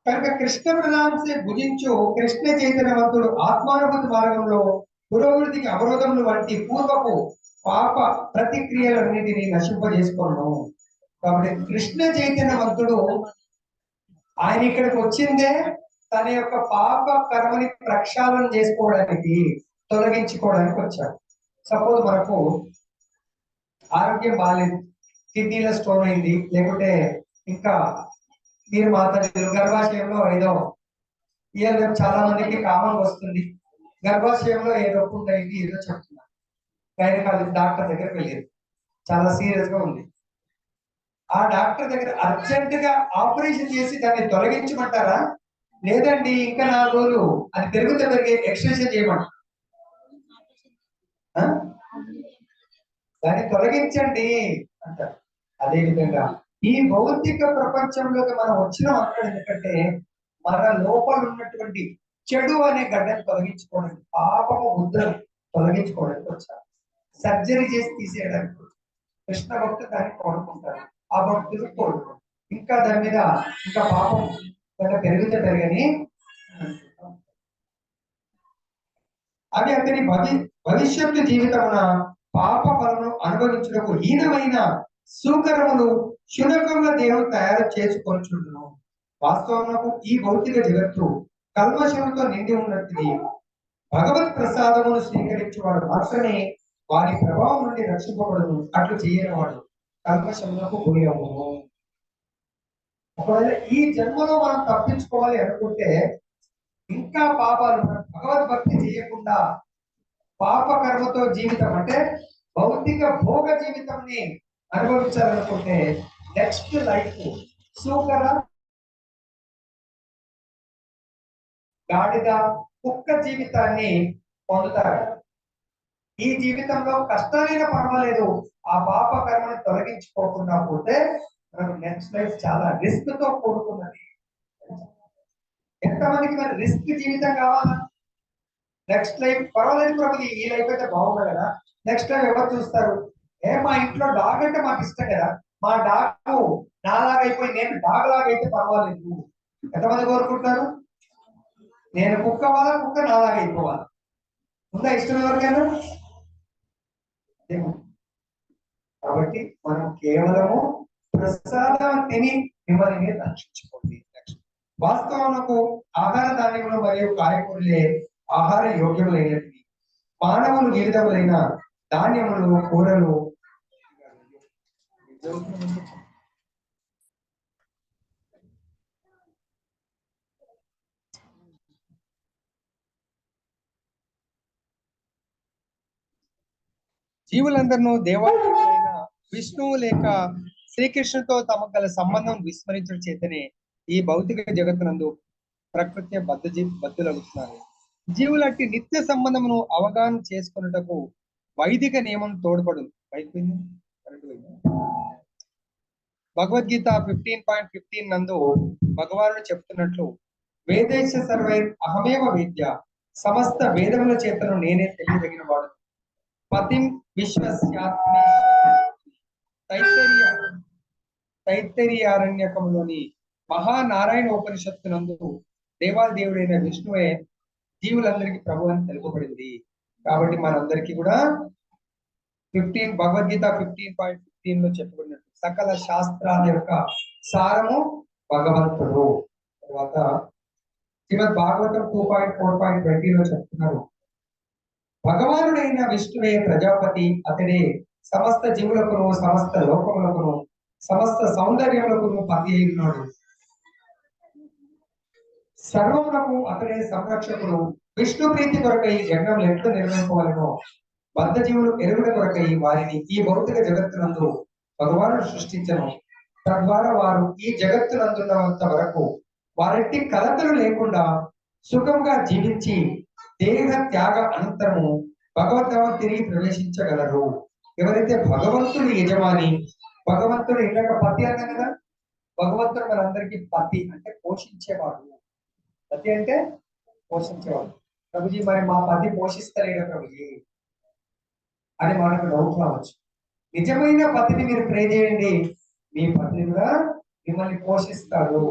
కనుక కృష్ణ ప్రధాంసే భుజించు కృష్ణ చైతన్యవంతుడు ఆత్మానుభూతి మార్గంలో పురోగతికి అవరోధములు వంటి పూర్వపు పాప ప్రతిక్రియలన్నిటినీ నశింపజేసుకోను. కాబట్టి కృష్ణ చైతన్యవంతుడు ఆయన ఇక్కడికి వచ్చిందే తన యొక్క పాప కర్మని ప్రక్షాళన చేసుకోవడానికి, తొలగించుకోవడానికి వచ్చాడు. సపోజ్ మనకు ఆరోగ్యం బాగాలేదు, కిడ్నీలో స్టోన్ అయింది, లేకుంటే ఇంకా మీరు మాట్లాడారు గర్భాశయంలో ఏదో ఏదో చాలా మందికి కామన్ వస్తుంది, గర్భాశయంలో ఏదో అయింది ఏదో చెప్తున్నారు. గైనకాలజిస్ట్ డాక్టర్ దగ్గరికి వెళ్ళారు, చాలా సీరియస్ గా ఉంది. ఆ డాక్టర్ దగ్గర అర్జెంట్ గా ఆపరేషన్ చేసి దాన్ని తొలగించమంటారా, లేదండి ఇంకా 4 రోజులు అది పెరుగుతే పెరిగే ఎక్స్టెన్షన్ చేయమంటారు? దాన్ని తొలగించండి అంటారు. అదే విధంగా ఈ భౌతిక ప్రపంచంలోకి మనం వచ్చిన అక్కడ ఎందుకంటే మన లోపల ఉన్నటువంటి చెడు అనే గడ్డను తొలగించుకోవడానికి, పాపము ముద్రను తొలగించుకోవడానికి వచ్చారు. సర్జరీ చేసి తీసేయడానికి కృష్ణ భక్తులు దాన్ని కోరుకుంటారు, ఆ భక్తులు కోరుకుంటారు. ఇంకా దాని మీద ఇంకా పాపం పెరిగితే పెరగని అది అతని భవిష్యత్తు జీవితమున పాప ఫలమును అనుభవించుటకు హీనమైన సూకరములు శునకముల దేహం తయారు చేసుకొనుచుండును. వాస్తవమునకు ఈ భౌతిక జగత్తు కల్మషములతో నిండి ఉన్నది. భగవత్ ప్రసాదమును స్వీకరించేవాడు మాత్రమే వారి ప్రభావం నుండి రక్షింపబడును. అట్లు చేయని వాడు కల్మషములకు గురి అవ్వను. ఒకవేళ ఈ జన్మలో మనం తప్పించుకోవాలి అనుకుంటే ఇంకా పాపాలు, భగవద్భక్తి చేయకుండా పాప కర్మతో జీవితం అంటే భౌతిక భోగ జీవితంని అనుభవించాలనుకుంటే నెక్స్ట్ లైఫ్ సూకర గాడిద కుక్క జీవితాన్ని పొందుతారు. ఈ జీవితంలో కష్టాలైనా పర్వాలేదు, ఆ పాప కర్మని తొలగించుకోకుండా పోతే మనకు నెక్స్ట్ లైఫ్ చాలా రిస్క్ తో కూడుకున్నది. ఎంతమందికి మరి రిస్క్ జీవితం కావాలా? నెక్స్ట్ లైఫ్ పర్వాలేదు ప్రభు, ఈ లైఫ్ అయితే బాగుంది కదా, నెక్స్ట్ లైఫ్ ఎవరు చూస్తారు? మా ఇంట్లో డాగ్ అంటే మాకు ఇష్టం కదా, మా డాగ్ నాలాగా అయిపోయి నేను డాగ్ లాగా అయితే పర్వాలేదు. ఎంతమంది కోరుకుంటారు? నేను కుక్క అవ్వాలా, కుక్క నాలాగా అయిపోవాలి. ఉందా ఇష్టం ఎవరికైనా? కాబట్టి మనం కేవలము ప్రసాదం తిని మిమ్మల్ని మీరు రక్షించుకోండి. వాస్తవమునకు ఆహార ధాన్యములు మరియు కాయకూరలే ఆహార యోగ్యములైనవి. మానవులు వివిధములైన ధాన్యములు, కూరలు, జీవులందరినూ దేవాలయమైన విష్ణువు లేక శ్రీకృష్ణుతో తమకు గల సంబంధం విస్మరించడం చేతనే ఈ భౌతిక జగత్తునందు ప్రకృతి బద్దులవుతున్నారు. జీవులట్టి నిత్య సంబంధమును అవగాహన చేసుకున్నటకు వైదిక నియమం తోడ్పడు. భగవద్గీత 15.15 నందు భగవానుడు చెప్తున్నట్లు వేదేశ సర్వై అహమేవ వేద్య, సమస్త వేదముల చేతను నేనే తెలియదగిన వాడు. పతిం విశ్వస్యాత్మే తైత్తరీయారణ్యకంలోని మహానారాయణ ఉపనిషత్తునందు దేవాది దేవుడైన విష్ణువే జీవులందరికీ ప్రభు అని తెలుపబడింది. కాబట్టి మనందరికీ కూడా భగవద్గీత 15.15 లో చెప్పబడినట్టు సకల శాస్త్రాల యొక్క సారము భగవంతుడు. తర్వాత శ్రీమద్ భాగవతం 2.4.20 లో చెప్తున్నారు, భగవానుడైన విష్ణువే ప్రజాపతి, అతడే సమస్త జీవులకును సమస్త లోకములకును సమస్త సౌందర్యములకును పతి అయినాడు. సర్వములకు అతడే సంరక్షకుడు. విష్ణు ప్రీతి కొరకై యజ్ఞములు ఎట్లు నిర్వహింపవలనో బద్ధ జీవులు ఎరుగుల కొరకై వారిని ఈ భౌతిక జగత్తునందు భగవానుడు సృష్టించను. తద్వారా వారు ఈ జగత్తునందున్నంత వరకు వారెట్టి కలతలు లేకుండా సుఖంగా జీవించి దేహ త్యాగ అనంతరము భగవద్ధామం తిరిగి ప్రవేశించగలరు. ఎవరైతే భగవంతుడి యజమాని, భగవంతుడు ఇందాక పతి అన్నా కదా, భగవంతుడు మనందరికీ పతి అంటే పోషించేవాడు. పతి అంటే పోషించేవాడు. ప్రభుజీ మరి మా పతి పోషిస్తలేడు ప్రభుజీ అని మనకు డౌట్ రావచ్చు. నిజమైన పతిని మీరు ప్రే చేయండి, మీ పతిని కూడా మిమ్మల్ని పోషిస్తాడు.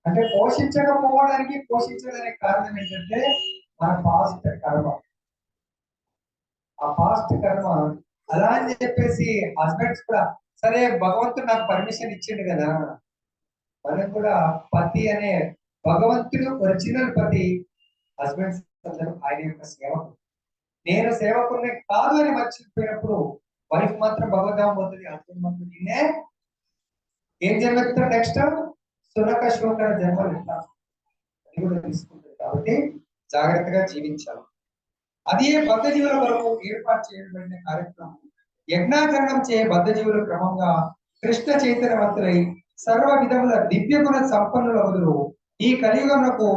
అంటే పోషించకపోవడానికి పోషించడానికి కారణం ఏంటంటే మన పాస్ట్ కర్మ. ఆ పాస్ట్ కర్మ అలా అని చెప్పేసి హస్బెండ్స్ కూడా సరే భగవంతుడు నాకు పర్మిషన్ ఇచ్చిండు కదా, మనం కూడా పతి అనే భగవంతుడు ఒరిజినల్ పతి, హస్బెండ్స్ అందరూ ఆయన యొక్క సేవకుడు. నేను సేవకుడిని కాదు అని మర్చిపోయినప్పుడు వైఫ్ మాత్రం భగవద్ధామం పోతుంది, హస్బెండ్ మాత్రం నిన్నే ఏం జన్మెత్తాడు, నెక్స్ట్ సునక శోకర జన్మలు ఇస్తాను అది కూడా తీసుకుంటుంది. కాబట్టి జాగ్రత్తగా జీవించాలి. అదే బద్ధ జీవుల వరకు ఏర్పాటు చేయబడిన కార్యక్రమం. యజ్ఞాచరణం చే బద్ధ జీవులు క్రమంగా కృష్ణ చైతన్యవంతులై సర్వ విధముల దివ్య గుణ సంపన్నులవుదురు. ఈ కలియుగమునకు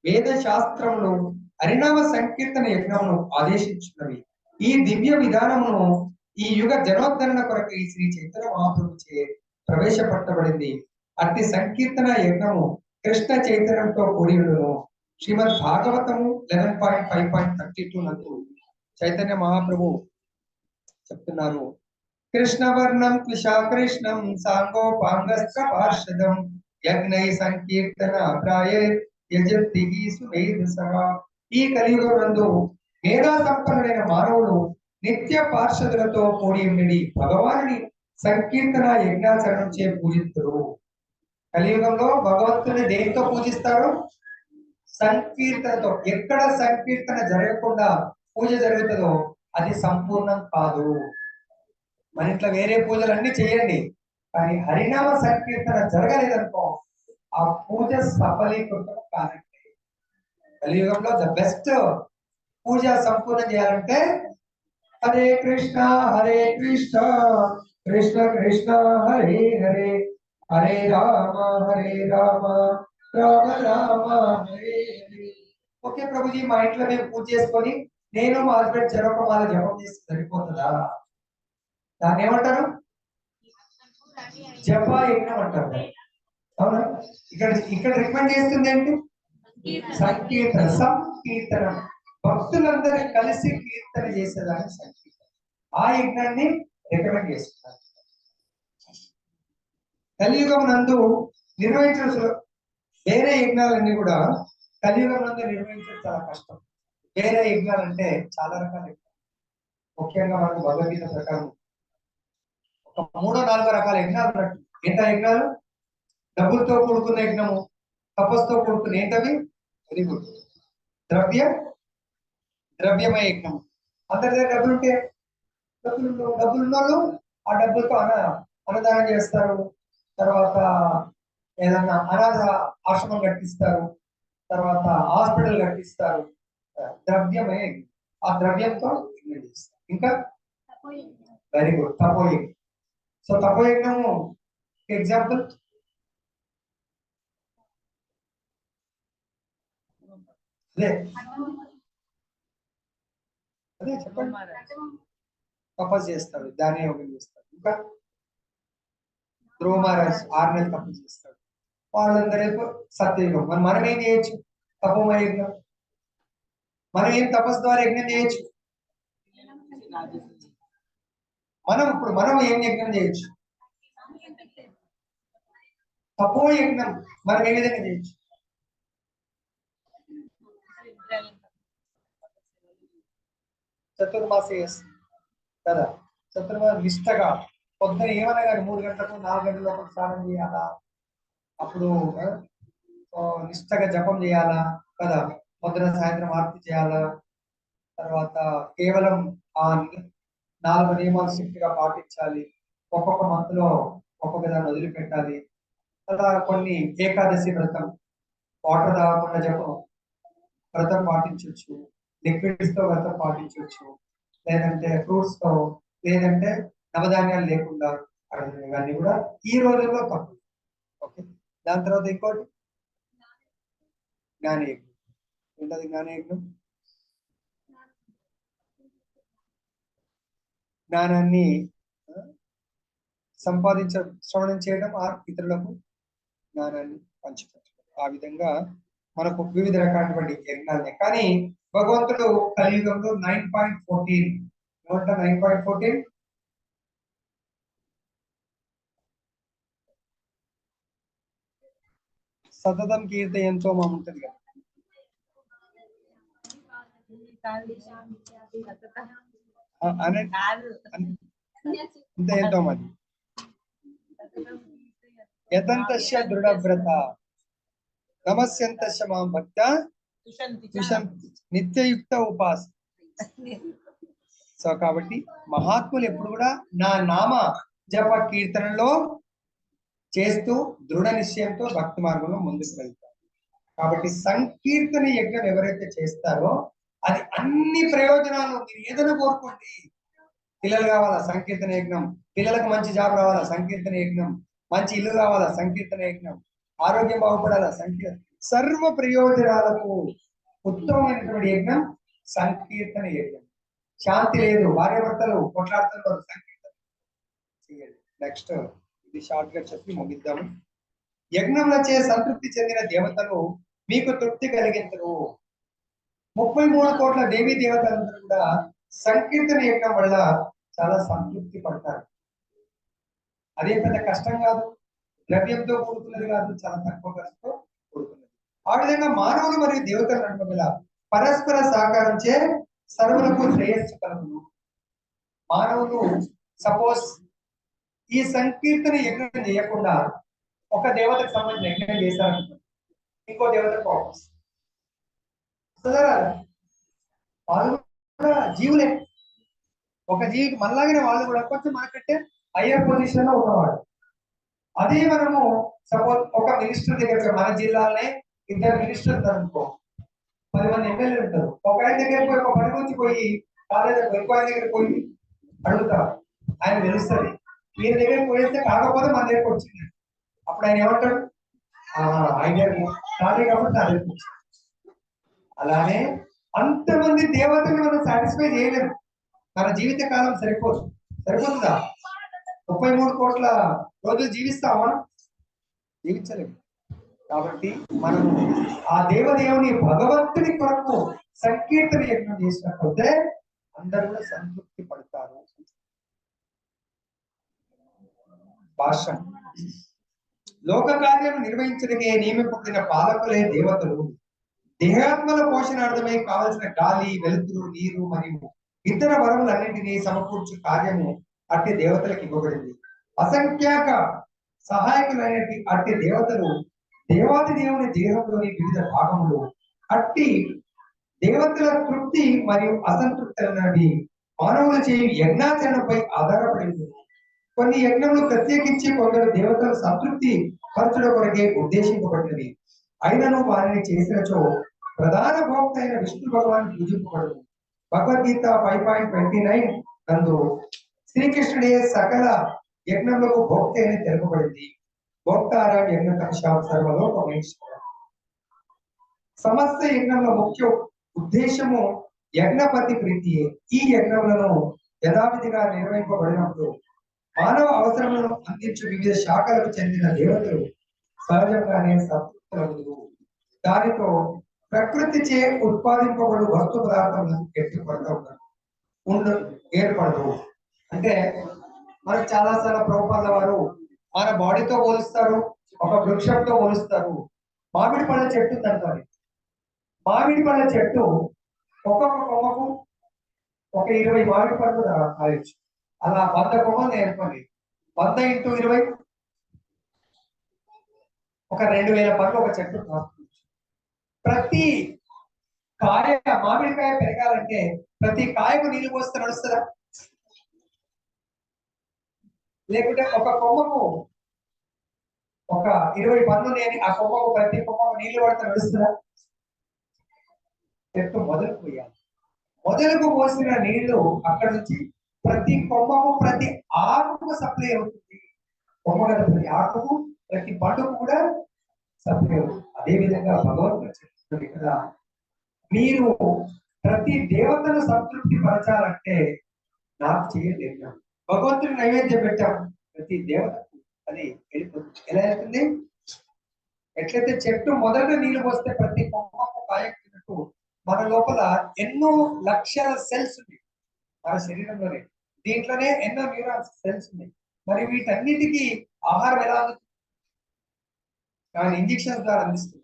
వేద శాస్త్రములు హరినామ సంకీర్తన యజ్ఞమును ఆదేశించున్నవి. ఈ దివ్య విధానమును ఈ యుగ జనోద్ధరణ కొరకు ఈ శ్రీ చైతన్య మహాప్రభు చే ప్రవేశపెట్టబడింది. అట్టి సంకీర్తన యజ్ఞము కృష్ణ చైతన్యంతో కూడి ఉండును. శ్రీమద్ భాగవతము 11.5.32 నందు చైతన్య మహాప్రభు చెప్తున్నారు, కృష్ణవర్ణం కృషా కృష్ణం సాంగోపాంగస్త్ర పార్షదం యజ్ఞై సంకీర్తన ప్రాయే యజత్తిహి సుమేధసః. ఈ కలియుగమందు మేధా సంపన్నుడైన మానవుడు నిత్య పార్షదులతో కూడి ఉండి భగవానుని సంకీర్తన యజ్ఞాచరణం చే పూజిస్తారు. కలియుగంలో భగవంతుని దేనితో పూజిస్తారు? సంకీర్తనతో. ఎక్కడ సంకీర్తన జరగకుండా పూజ జరుగుతుందో అది సంపూర్ణం కాదు. మన ఇంట్లో వేరే పూజలన్నీ చేయండి, కానీ హరినామ సంకీర్తన జరగలేదనుకో ఆ పూజ సఫలీకృతం కానంటే. కలియుగంలో ద బెస్ట్ పూజ సంపూర్ణం చేయాలంటే హరే కృష్ణ కృష్ణ కృష్ణ హరే హరే, హరే రామ రామ రామ హరే హరే. ఓకే ప్రభుజీ, మా ఇంట్లో మేము పూజ చేసుకొని నేను మా హస్బెండ్ చెరొక మాల జపం చేసి సరిపోతుందా? దాన్ని ఏమంటారు? జప యజ్ఞం అంటారు. అవునా? ఇక్కడ రికమెండ్ చేస్తుంది ఏంటి? సంకీర్తన. సంకీర్తనం భక్తులందరూ కలిసి కీర్తన చేసేదాన్ని సంకీర్తన. ఆ యజ్ఞాన్ని రికమెండ్ చేస్తున్నారు. కలియుగం నందు నిర్వహించిన వేరే యజ్ఞాలన్నీ కూడా కలియుగం నందు నిర్వహించడం చాలా కష్టం. వేరే యజ్ఞాలంటే చాలా రకాల యజ్ఞాలు. ముఖ్యంగా మనకు భగవద్గీత ప్రకారం ఒక 3-4 రకాల యజ్ఞాలు ఉన్నట్టు. ఏంట యజ్ఞాలు? డబ్బులతో కూడుకున్న యజ్ఞము, తపస్సుతో కూడుకున్న ఏంటవి? Very good. ద్రవ్య ద్రవ్యమయ యజ్ఞం. అందరి దగ్గర డబ్బులు ఉంటే డబ్బులు ఉన్న వాళ్ళు ఆ డబ్బులతో అన్నదానం చేస్తారు. తర్వాత ఏదన్నా అనాథ ఆశ్రమం కట్టిస్తారు. తర్వాత హాస్పిటల్ కట్టిస్తారు. ద్రవ్యమయ యజ్ఞం. ఆ ద్రవ్యంతో యజ్ఞం చేస్తారు. ఇంకా వెరీ గుడ్, తపోయజ్ఞం. సో తపోయజ్ఞము ఎగ్జాంపుల్ అదే అదే చెప్పండి. తపస్సు చేస్తాడు, ధాన్య యోగం చేస్తాడు. ఇంకా ధ్రువ మహారాజ్ 6 నెలలు తపస్సు చేస్తాడు. వాళ్ళందరూ సత్యయుగం. మనం ఏం చేయొచ్చు? తపోమయ యజ్ఞం. మనం ఏం తపస్సు ద్వారా యజ్ఞం చేయొచ్చు? మనం ఏం యజ్ఞం చేయొచ్చు? తపో యజ్ఞం మనం ఏ విధంగా చేయొచ్చు? చతుర్మాస కదా, చతుర్మాస నిష్టగా పొద్దున ఏమన్నా కానీ 3 గంటలకు 4 గంటల లోపల స్నానం చేయాలా, అప్పుడు నిష్టగా జపం చేయాలా కదా, పొద్దున సాయంత్రం ఆరతి చేయాలా, తర్వాత కేవలం ఆ 4 నియమాలు స్ట్రిక్ట్ గా పాటించాలి. ఒక్కొక్క మంత్ లో ఒక్కొక్క దాన్ని వదిలిపెట్టాలి. అలా కొన్ని ఏకాదశి వ్రతం, వాటర్ తాగకుండా జపం వ్రతం పాటించవచ్చు, లిక్విడ్స్ తో వ్రతం పాటించవచ్చు, లేదంటే ఫ్రూట్స్ తో, లేదంటే నవధాన్యాలు లేకుండా. ఇవన్నీ కూడా ఈ రోజుల్లో తప్పు. ఓకే, దాని తర్వాత ఇంకోటి జ్ఞానయజ్ఞం. ఏంటది జ్ఞానయజ్ఞం? జ్ఞానాన్ని శ్రవణం చేయడం, ఆ ఇతరులకు జ్ఞానాన్ని పంచిపెట్టడం. ఆ విధంగా మనకు వివిధ రకాలైనటువంటి యజ్ఞాలే. కానీ భగవంతుడు కలియుగంలో 9.14 ఏమంట 9.14 సతతం కీర్తయంతో మా ఉంటుంది కదా. ఇంత ఎంతో మంది యతంతస్య దృఢవ్రత నమస్యంతస్య మాం భక్త నిత్యయుక్త ఉపాస. సో కాబట్టి మహాత్ములు ఎప్పుడు కూడా నా నామ జప కీర్తనలో చేస్తూ దృఢ నిశ్చయంతో భక్తి మార్గంలో ముందుకు వెళ్తారు. కాబట్టి సంకీర్తన యజ్ఞం ఎవరైతే చేస్తారో అది అన్ని ప్రయోజనాలు, మీరు ఏదైనా కోరుకోండి. పిల్లలు కావాలా? సంకీర్తన యజ్ఞం. పిల్లలకు మంచి జాబ్ రావాలా? సంకీర్తన యజ్ఞం. మంచి ఇల్లు కావాలా? సంకీర్తన యజ్ఞం. ఆరోగ్యం బాగుపడాలా? సంకీర్తన. సర్వ ప్రయోజనాలకు ఉత్తమమైనటువంటి యజ్ఞం సంకీర్తన యజ్ఞం. శాంతి లేదు, భార్యాభర్తలు కొట్లాడుతున్నారు, సంకీర్తన చేయండి. నెక్స్ట్ ఇది షార్ట్ గా చెప్పి ముగిద్దాము. యజ్ఞంలచే సంతృప్తి చెందిన దేవతలు మీకు తృప్తి కలిగించరు. 33 కోట్ల దేవీ దేవతలందరూ కూడా సంకీర్తన యజ్ఞం వల్ల చాలా సంతృప్తి పడతారు. అదే పెద్ద కష్టం కాదు, ద్రవ్యంతో కూడుకున్నది కాదు, చాలా తక్కువ ఖర్చుతో కూడుకున్నది. ఆ విధంగా మానవులు మరియు దేవతల నడుమ పరస్పర సహకారంచే సర్వులకు శ్రేయస్సు కలుగును. మానవులు సపోజ్ ఈ సంకీర్తన యజ్ఞం చేయకుండా ఒక దేవతకు సంబంధించిన యజ్ఞం చేశారు, ఇంకో దేవతకు కోపం. వాళ్ళు కూడా జీవులే, ఒక జీవికి మనలాగానే వాళ్ళు కూడా కొంచెం మనకంటే హయ్యర్ పొజిషన్ లో ఉన్నవాడు. అదే మనము సపోజ్ ఒక మినిస్టర్ దగ్గర, మన జిల్లాలోనే 2 మినిస్టర్లు అనుకో, 10 మంది ఎమ్మెల్యేలు ఉంటారు. ఒక ఆయన దగ్గర పోయి ఒక పని గురించి పోయి కాలేజ్ ఇంకో ఆయన దగ్గర పోయి అడుగుతారు, ఆయన తెలుస్తుంది. ఈయన దగ్గర పోయిస్తే కాకపోతే మన దగ్గరకు వచ్చింది, అప్పుడు ఆయన ఏమంటాడు? ఆయన ఖాళీ కాబట్టి నా దగ్గరకు వచ్చింది. అలానే అంతమంది దేవతలు మనం సాటిస్ఫై చేయలేము, మన జీవిత కాలం సరిపోతుందా? 33 కోట్ల రోజులు జీవిస్తామా? జీవించలేము. కాబట్టి మనము ఆ దేవదేవుని భగవంతుని కొరకు సంకీర్తన యజ్ఞం చేసినట్లయితే అందరూ కూడా సంతృప్తి పడతారు. భాష్యం. లోక కార్యం నిర్వహించడానికి నియమింపబడిన పాలకులే దేవతలు. దేహాత్మల పోషణార్థమై కావలసిన గాలి, వెలుతురు, నీరు మరియు ఇతర వరములన్నింటినీ సమకూర్చు కార్యము అట్టి దేవతలకు ఇవ్వబడింది. అసంఖ్యాక సహాయకులైన అట్టి దేవతలు దేవాది దేవుని దేహంలోని వివిధ భాగములు అట్టి దేవతల తృప్తి మరియు అసంతృప్తి అనేవి మానవులు చేయు యజ్ఞాచరణపై ఆధారపడి ఉంటుంది. కొన్ని యజ్ఞములు ప్రత్యేకించి కొందరు దేవతల సంతృప్తి పరచడం కొరకే ఉద్దేశింపబడినవి. అయినను వారిని చేసినచో ప్రధాన భోక్త అయిన విష్ణు భగవాన్ పూజింపబడదు. భగవద్గీత 5.29 నందు శ్రీకృష్ణుడే సకల యజ్ఞములకు భోక్త అని తెలుపబడింది. భోక్తారా యజ్ఞ సర్వలోకమేశ్వర. సమస్త యజ్ఞంలో ముఖ్య ఉద్దేశము యజ్ఞపతి ప్రీతియే. ఈ యజ్ఞములను యథావిధిగా నిర్వహింపబడినప్పుడు మానవ అవసరములను అందించే వివిధ శాఖలకు చెందిన దేవతలు సహజంగానే సంతృప్తులు. దానితో ప్రకృతి చే ఉత్పాదింపబడు వస్తు పదార్థములను ఏర్పడదు. అంటే మనకు చాలాసార్లు ప్రభుపాదుల వారు మన బాడీతో పోలుస్తారు, ఒక వృక్షంతో పోలుస్తారు. మామిడి పళ్ళ చెట్టు ఉందనుకోండి, మామిడి పళ్ళ చెట్టు ఒక్కొక్క కొమ్మకు ఒక 20 మామిడి పళ్ళు కాయచ్చు. అలా 100 కొమ్మలు నేర్పండి, 100 × 20 ఒక 2000 పళ్ళు ఒక చెట్టు కాస్తుంది. ప్రతి కాయ మామిడికాయ పెరగాలంటే ప్రతి కాయకు నీళ్లు పోస్తే నడుస్తుందా? లేకుంటే ఒక కొమ్మకు ఒక 20 పళ్ళు లేని ఆ కొమ్మకు ప్రతి కొమ్మకు నీళ్లు పడితే నడుస్తుందా? చెట్టు మొదలుకు పోయాలి. మొదలుకు పోసిన నీళ్లు అక్కడ నుంచి ప్రతి కొమ్మకు ప్రతి ఆకుకు సప్లై అవుతుంది. కొమ్మ కదా ప్రతి ఆకుకు ప్రతి పండుకు కూడా సప్లై అవుతుంది. అదే విధంగా భగవంతుడు చెప్తున్నాడు ఇక్కడ, మీరు ప్రతి దేవతను సంతృప్తి పరచాలంటే నాకు చేయండి. భగవంతుడి నైవేద్యం పెట్టాం, ప్రతి దేవతకు అది వెళ్ళిపోతుంది. ఎలా వెళ్తుంది? ఎట్లయితే చెట్టు మొదట నీళ్లు పోస్తే ప్రతి కొమ్మకు కాయకున్నట్టు మన లోపల ఎన్నో లక్షల సెల్స్ ఉన్నాయి మన శరీరంలోనే. దీంట్లోనే ఎన్నో న్యూరాన్స్ సెల్స్ ఉన్నాయి. మరి వీటన్నిటికీ ఆహారం ఎలా అందుతుంది? కానీ ఇంజక్షన్స్ ద్వారా అందిస్తుంది.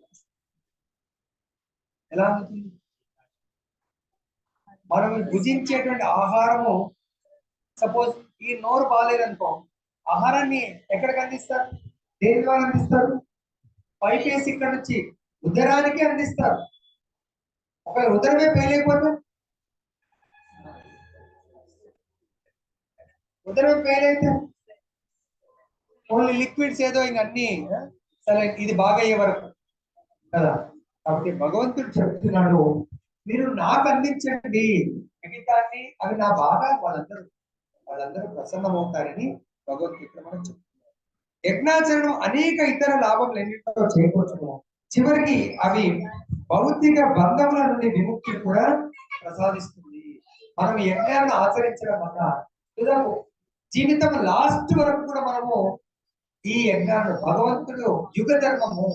ఎలా అందుతుంది? మనం భుజించేటువంటి ఆహారము, సపోజ్ ఈ నోరు బాగాలేదనుకో, ఆహారాన్ని ఎక్కడికి అందిస్తారు? దేని ద్వారా అందిస్తారు? పైప్ వేసి ఇక్కడ నుంచి ఉదరానికి అందిస్తారు. ఒక ఉదరమే పేలైపోతే, ఉదరం పేలైతే ఓన్లీ లిక్విడ్స్ ఏదో ఇంక అన్ని సరే ఇది బాగా అయ్యే వరకు కదా. కాబట్టి భగవంతుడు చెప్తున్నాడు, మీరు నాకు అందించండి, మిగతాన్ని అవి నా భాగాలు, వాళ్ళందరూ ప్రసన్నమవుతారని భగవద్గీత మనం చెప్తున్నారు. యజ్ఞాచరణం అనేక ఇతర లాభములు ఎన్నింటితో చేకూర్చును. చివరికి అవి భౌతిక బంధముల నుండి విముక్తి కూడా ప్రసాదిస్తుంది. మనం యజ్ఞాలను ఆచరించడం వల్ల జీవితం లాస్ట్ వరకు కూడా మనము ఈ యజ్ఞాన్ని, భగవంతుడు యుగ ధర్మము,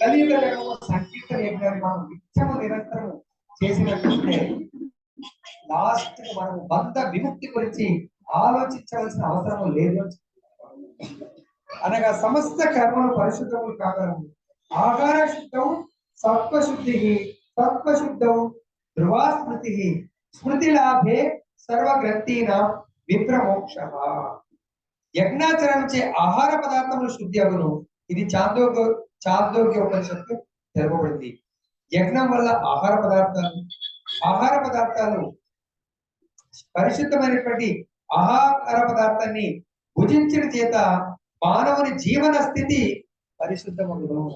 కలియుగ ధర్మము, సంకీర్తన యజ్ఞాన్ని మనం నిత్యము నిరంతరము చేసినట్లయితే లాస్ట్ మనము బంధ విముక్తి గురించి ఆలోచించవలసిన అవసరం లేదు. అనగా సమస్త కర్మలు పరిశుద్ధములు కాగలము. ఆహార శుద్ధం సత్వశుద్ధి, సత్వశుద్ధం ధ్రువాస్మృతి, స్మృతి లాభే సర్వగ్రంథీన విప్రమోక్ష. యజ్ఞాచరణచే ఆహార పదార్థములు శుద్ధి అగును. ఇది చాందోగ్య ఉపనిషత్తు తెలుపబడింది. యజ్ఞం వల్ల ఆహార పదార్థాలు పరిశుద్ధమైనటువంటి ఆహార పదార్థాన్ని భుజించిన చేత మానవుని జీవన స్థితి పరిశుద్ధమగును.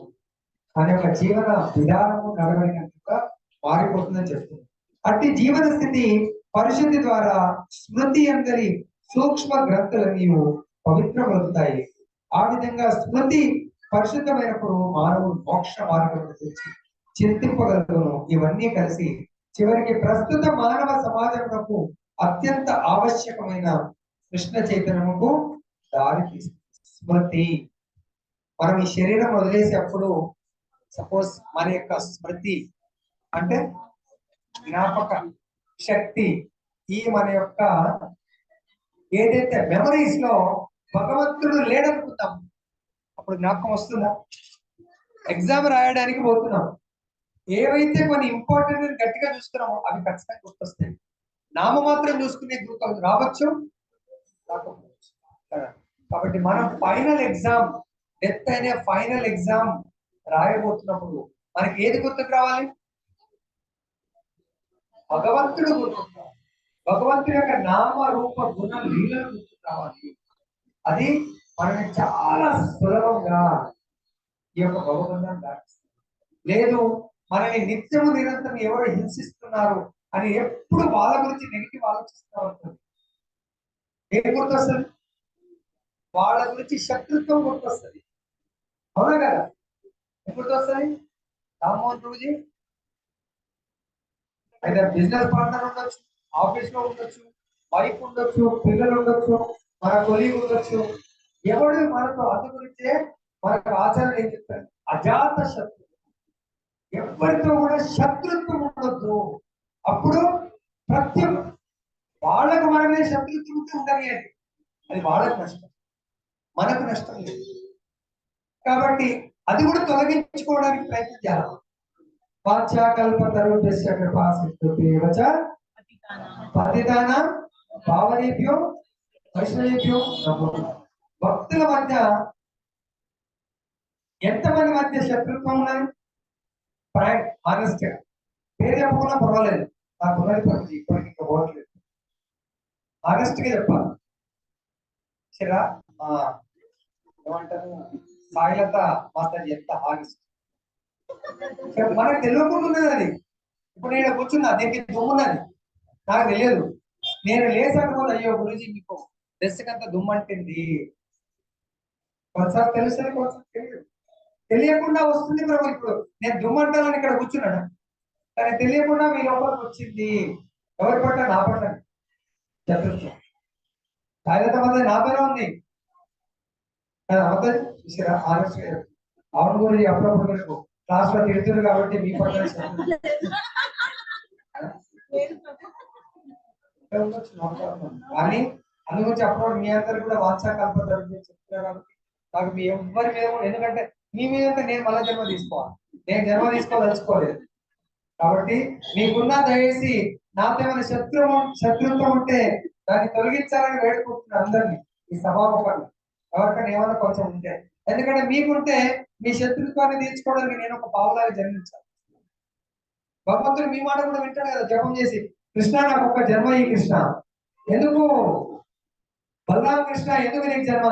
అనే ఒక జీవన విధానము నడవడిగా మారిపోతుందని చెప్తుంది. అట్టి జీవన స్థితి పరిశుద్ధి ద్వారా స్మృతి అందరి సూక్ష్మ గ్రంథులన్నీ పవిత్రమవుతాయి. ఆ విధంగా స్మృతి పరిశుద్ధమైనప్పుడు మానవుడు మోక్ష మార్గం గురించి చింతింపగలుగును. ఇవన్నీ కలిసి చివరికి ప్రస్తుత మానవ సమాజంలో అత్యంత ఆవశ్యకమైన కృష్ణ చైతన్యముకు దారి తీస్తుంది. స్మృతి, మనం ఈ శరీరం వదిలేసేటప్పుడు సపోజ్ మన యొక్క స్మృతి అంటే జ్ఞాపక శక్తి, ఈ మన యొక్క ఏదైతే మెమరీస్ లో భగవంతుడు లేడనుకుంటాం, అప్పుడు జ్ఞాపకం వస్తుందా? ఎగ్జామ్ రాయడానికి పోతున్నాం, ఏవైతే కొన్ని ఇంపార్టెంట్ గట్టిగా చూస్తున్నామో అవి ఖచ్చితంగా గుర్తొస్తాయి. నామమాత్రం చూసుకునే గుర్తు రావచ్చు, రాకపోవచ్చు. కాబట్టి మనం ఫైనల్ ఎగ్జామ్, డెత్ అనే ఫైనల్ ఎగ్జామ్ రాయబోతున్నప్పుడు మనకి ఏది గుర్తుకు రావాలి? భగవంతుడు గుర్తుకు రావాలి. భగవంతుడి యొక్క నామ రూప గుణ లీలలు గుర్తుకు రావాలి. అది మనకి చాలా సులభంగా ఈ యొక్క భగవంతుని దాటిస్తుంది. లేదు మనని నిత్యము నిరంతరం ఎవరు హింసిస్తున్నారు అని ఎప్పుడు వాళ్ళ గురించి నెగిటివ్ ఆలోచిస్తూ ఉంటుంది. ఏం గుర్తొస్తుంది? వాళ్ళ గురించి శత్రుత్వం గుర్తొస్తుంది. అవునా కదా? ఏం గుర్తొస్తుంది? రామ్మోహన్ ప్రభుజీ అయితే బిజినెస్ పార్ట్నర్ ఉండొచ్చు, ఆఫీస్ లో ఉండొచ్చు, వైఫ్ ఉండొచ్చు, పిల్లలు ఉండొచ్చు, మన కొలీగ్ ఉండొచ్చు. ఎవడు మనకు అందు గురించే మనకు ఆచరణ ఏం చెప్తారు? అజాత శత్రు. ఎవరితో కూడా శత్రుత్వం ఉండొద్దు. అప్పుడు ప్రతి వాళ్ళకు మనమే శత్రుత్వంతో ఉండనియండి. అది వాళ్ళకు నష్టం, మనకు నష్టం లేదు. కాబట్టి అది కూడా తొలగించుకోవడానికి ప్రయత్నం చేయాలి. వాచ్యాకల్పతరుభ్యశ్చ కృపాసిద్ధుభ్యేవచ పతితానాం పావనేభ్యో వైష్ణవేభ్యో నమో. భక్తుల మధ్య ఎంతమంది మధ్య శత్రుత్వం ఉన్నది? ఆనెస్ట్ గా పేరు చెప్పకుండా పర్వాలేదు, నాకు ఉన్నది పని ఇప్పటికి ఇంకా పోవట్లేదు. ఆనెస్ట్ గా చెప్పాలి. సరే ఏమంటారు, సాయిలత మాస్టర్ ఎంత ఆనెస్ట్. మనకు తెలియకుండా ఉన్నది అది. ఇప్పుడు నేను కూర్చున్నా, దీనికి దుమ్మున్నది, నాకు తెలియదు. నేను లేసాను కూడా, అయ్యో గురుజీ మీకు డ్రెస్కంత దుమ్మంటింది. కొన్నిసార్లు తెలుస్తుంది, కొన్నిసార్లు తెలియదు. తెలియకుండా వస్తుంది ప్రభు. ఇప్పుడు నేను దుమ్మంటానని ఇక్కడ కూర్చున్నాను, కానీ తెలియకుండా మీ లోపలికి వచ్చింది. ఎవరి పట్ల? నా పట్ల శత్రుత్వం. సాయిలత మధ్య నాతోనే ఉంది. అవును గురించి అప్పుడప్పుడు క్లాస్ లో తిడుతుంది కాబట్టి మీ పట్ల కానీ అందు గురించి అప్పుడు మీ అందరు కూడా వాంఛాకల్పతరు చెప్తున్నారు కాబట్టి నాకు మీ ఎవ్వరి మీద, ఎందుకంటే మీ మీద నేను మళ్ళా జన్మ తీసుకోవాలి. నేను జన్మ తీసుకోదలుచుకోలేదు కాబట్టి మీకున్న దయచేసి నాతో ఏమైనా శత్రుత్వం ఉంటే దాన్ని తొలగించాలని వేడుకుంటున్నాను అందరినీ ఈ సభాముఖంగా. ఎవరికైనా ఏమన్నా కొంచెం ఉంటే, ఎందుకంటే మీకుంటే మీ శత్రుత్వాన్ని తీర్చుకోవడానికి నేను ఒక పావులాగా జన్మించాను. భగవంతుడు మీ మాట కూడా వింటాడు కదా, జపం చేసి, కృష్ణ నాకు ఒక జన్మ ఈ కృష్ణ. ఎందుకు బలరామ కృష్ణ ఎందుకు నీకు జన్మ?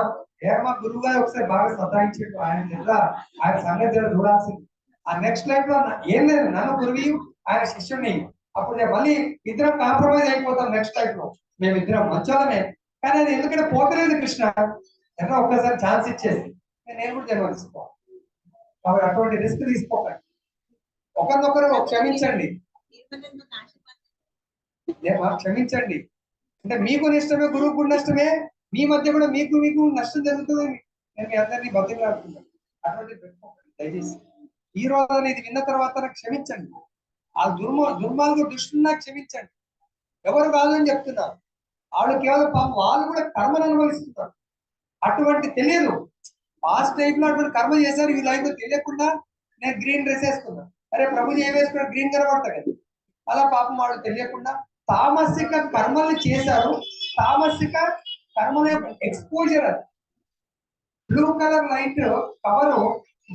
మా గురువు గారు ఒకసారి బాగా సతాయించాడు, ఆయన సంగతి చూడాల్సింది. ఆ నెక్స్ట్ లైఫ్ లో ఏం లేదు, నన్ను గురువు ఆయన శిష్యుడిని. అప్పుడు మళ్ళీ ఇద్దరం కాంప్రమైజ్ అయిపోతాం నెక్స్ట్ లైఫ్ లో. మేమిద్దరం మంచోళ్ళమే, కానీ అది ఎందుకంటే పోతలేదు కృష్ణ. ఎన్నో ఒక్కసారి ఛాన్స్ ఇచ్చేసి నేను కూడా జన్మ తీసుకోవాలి. కాబట్టి అటువంటి రిస్క్ తీసుకోకండి. ఒకరినొకరు క్షమించండి. క్షమించండి అంటే మీకు నష్టమే, గురువుకు నష్టమే, మీ మధ్య కూడా మీకు నష్టం జరుగుతుంది. నేను మీ అందరినీ బతిలాడుతున్నాను. అటువంటి పెట్టుకోకండి దయచేసి. ఈ రోజు అనేది విన్న తర్వాత క్షమించండి. ఆ దుర్మార్గ దుష్టున్నా క్షమించండి. ఎవరు కాదని చెప్తున్నారు, వాళ్ళు కేవలం పాపం వాళ్ళు కూడా కర్మను అనుభవిస్తున్నారు. అటువంటి తెలియదు, పాస్ట్ టైప్ లో అటువంటి కర్మ చేశారు, ఈ లైఫ్ లో తెలియకుండా నేను గ్రీన్ డ్రెస్ వేసుకున్నాను. అరే ప్రభుజీ ఏం వేసుకున్నా గ్రీన్ కనబడతా కదా. అలా పాపం వాళ్ళు తెలియకుండా తామసిక కర్మల్ని చేశారు. తామసిక కర్మల యొక్క ఎక్స్పోజర్ అది. Blue colour light cover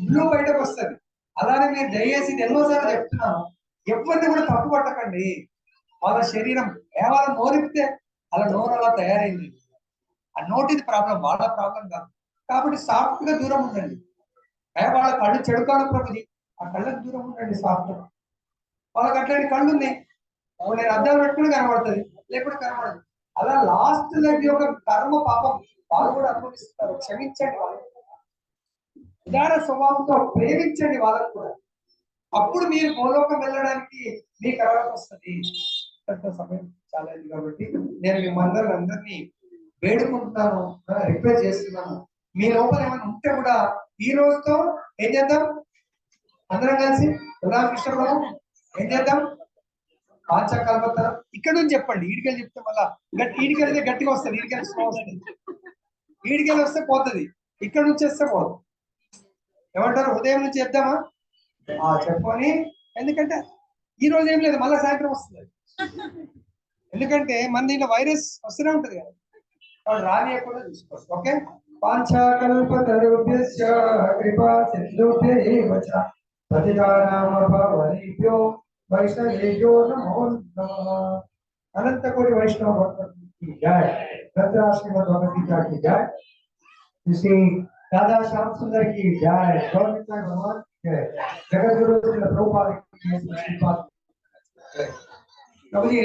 blue బయటకు వస్తుంది. అలానే మీరు దయచేసి ఎన్నోసార్లు చెప్తున్నాను, ఎవరిని కూడా తప్పు పట్టకండి. వాళ్ళ శరీరం కేవలం నోరిపితే అలా నోరు అలా తయారైంది. ఆ నోటిది ప్రాబ్లం, వాళ్ళ ప్రాబ్లం కాదు. కాబట్టి సాఫ్ట్ గా దూరం ఉండండి. వాళ్ళ కళ్ళు చెడు కాదు ప్రభుజీ, ఆ కళ్ళకు దూరం ఉండండి సాఫ్ట్ గా. వాళ్ళకి అట్లాంటి కళ్ళు ఉన్నాయి, నేను అద్దాలు పెట్టుకుని కనబడుతుంది, లేకపోతే కనబడదు. అలా లాస్ట్ లైఫ్ యొక్క కర్మ పాపం వాళ్ళు కూడా అనుభవిస్తారు. క్షమించండి వాళ్ళు. ఉదార స్వభావంతో ప్రేమించండి వాళ్ళకు కూడా. అప్పుడు మీరు గోలోకం వెళ్ళడానికి మీకు అర్హత వస్తుంది. సమయం చాలా అయింది కాబట్టి నేను మిమ్మల్ని అందరినీ వేడుకుంటున్నాను, రిక్వెస్ట్ చేస్తున్నాను. మీ లోపల ఏమైనా ఉంటే కూడా ఈ రోజుతో ఏం చేద్దాం? అందరం కలిసి రామకృష్ణ ప్రభు ఏం చేద్దాం? వాంఛాకల్పతరు ఇక్కడ నుంచి చెప్పండి. ఈడికెళ్ళి చెప్తే మళ్ళా ఈడికెళ్తే గట్టిగా వస్తుంది, ఈడికెళ్ళి స్లో వస్తుంది. ఈడికెళ్ళి వస్తే పోతుంది, ఇక్కడ నుంచి వస్తే పోదు. ఏమంటారు? ఉదయం నుంచి చెప్దామా? చెప్పని. ఎందుకంటే ఈ రోజు ఏం లేదు, మళ్ళీ సాయంత్రం వస్తుంది. ఎందుకంటే మన దీంట్లో వైరస్ వస్తూనే ఉంటుంది కదా, రానియకుండా చూసుకోవచ్చు. ఓకే. వాంఛాకల్పతరుభ్యశ్చ కృపా సింధుభ్యైవ చ పతితానాం పావనేభ్యో वैष्णव जो नमो नमः। अनंत कोटि वैष्णव भक्त की जय। रंद्रा श्रीमद भगवत गीता की जय। श्री दादा श्याम सुंदर की जय। गौरव भगवान की जय। जगत गुरु प्रभुपाद की जय। कभी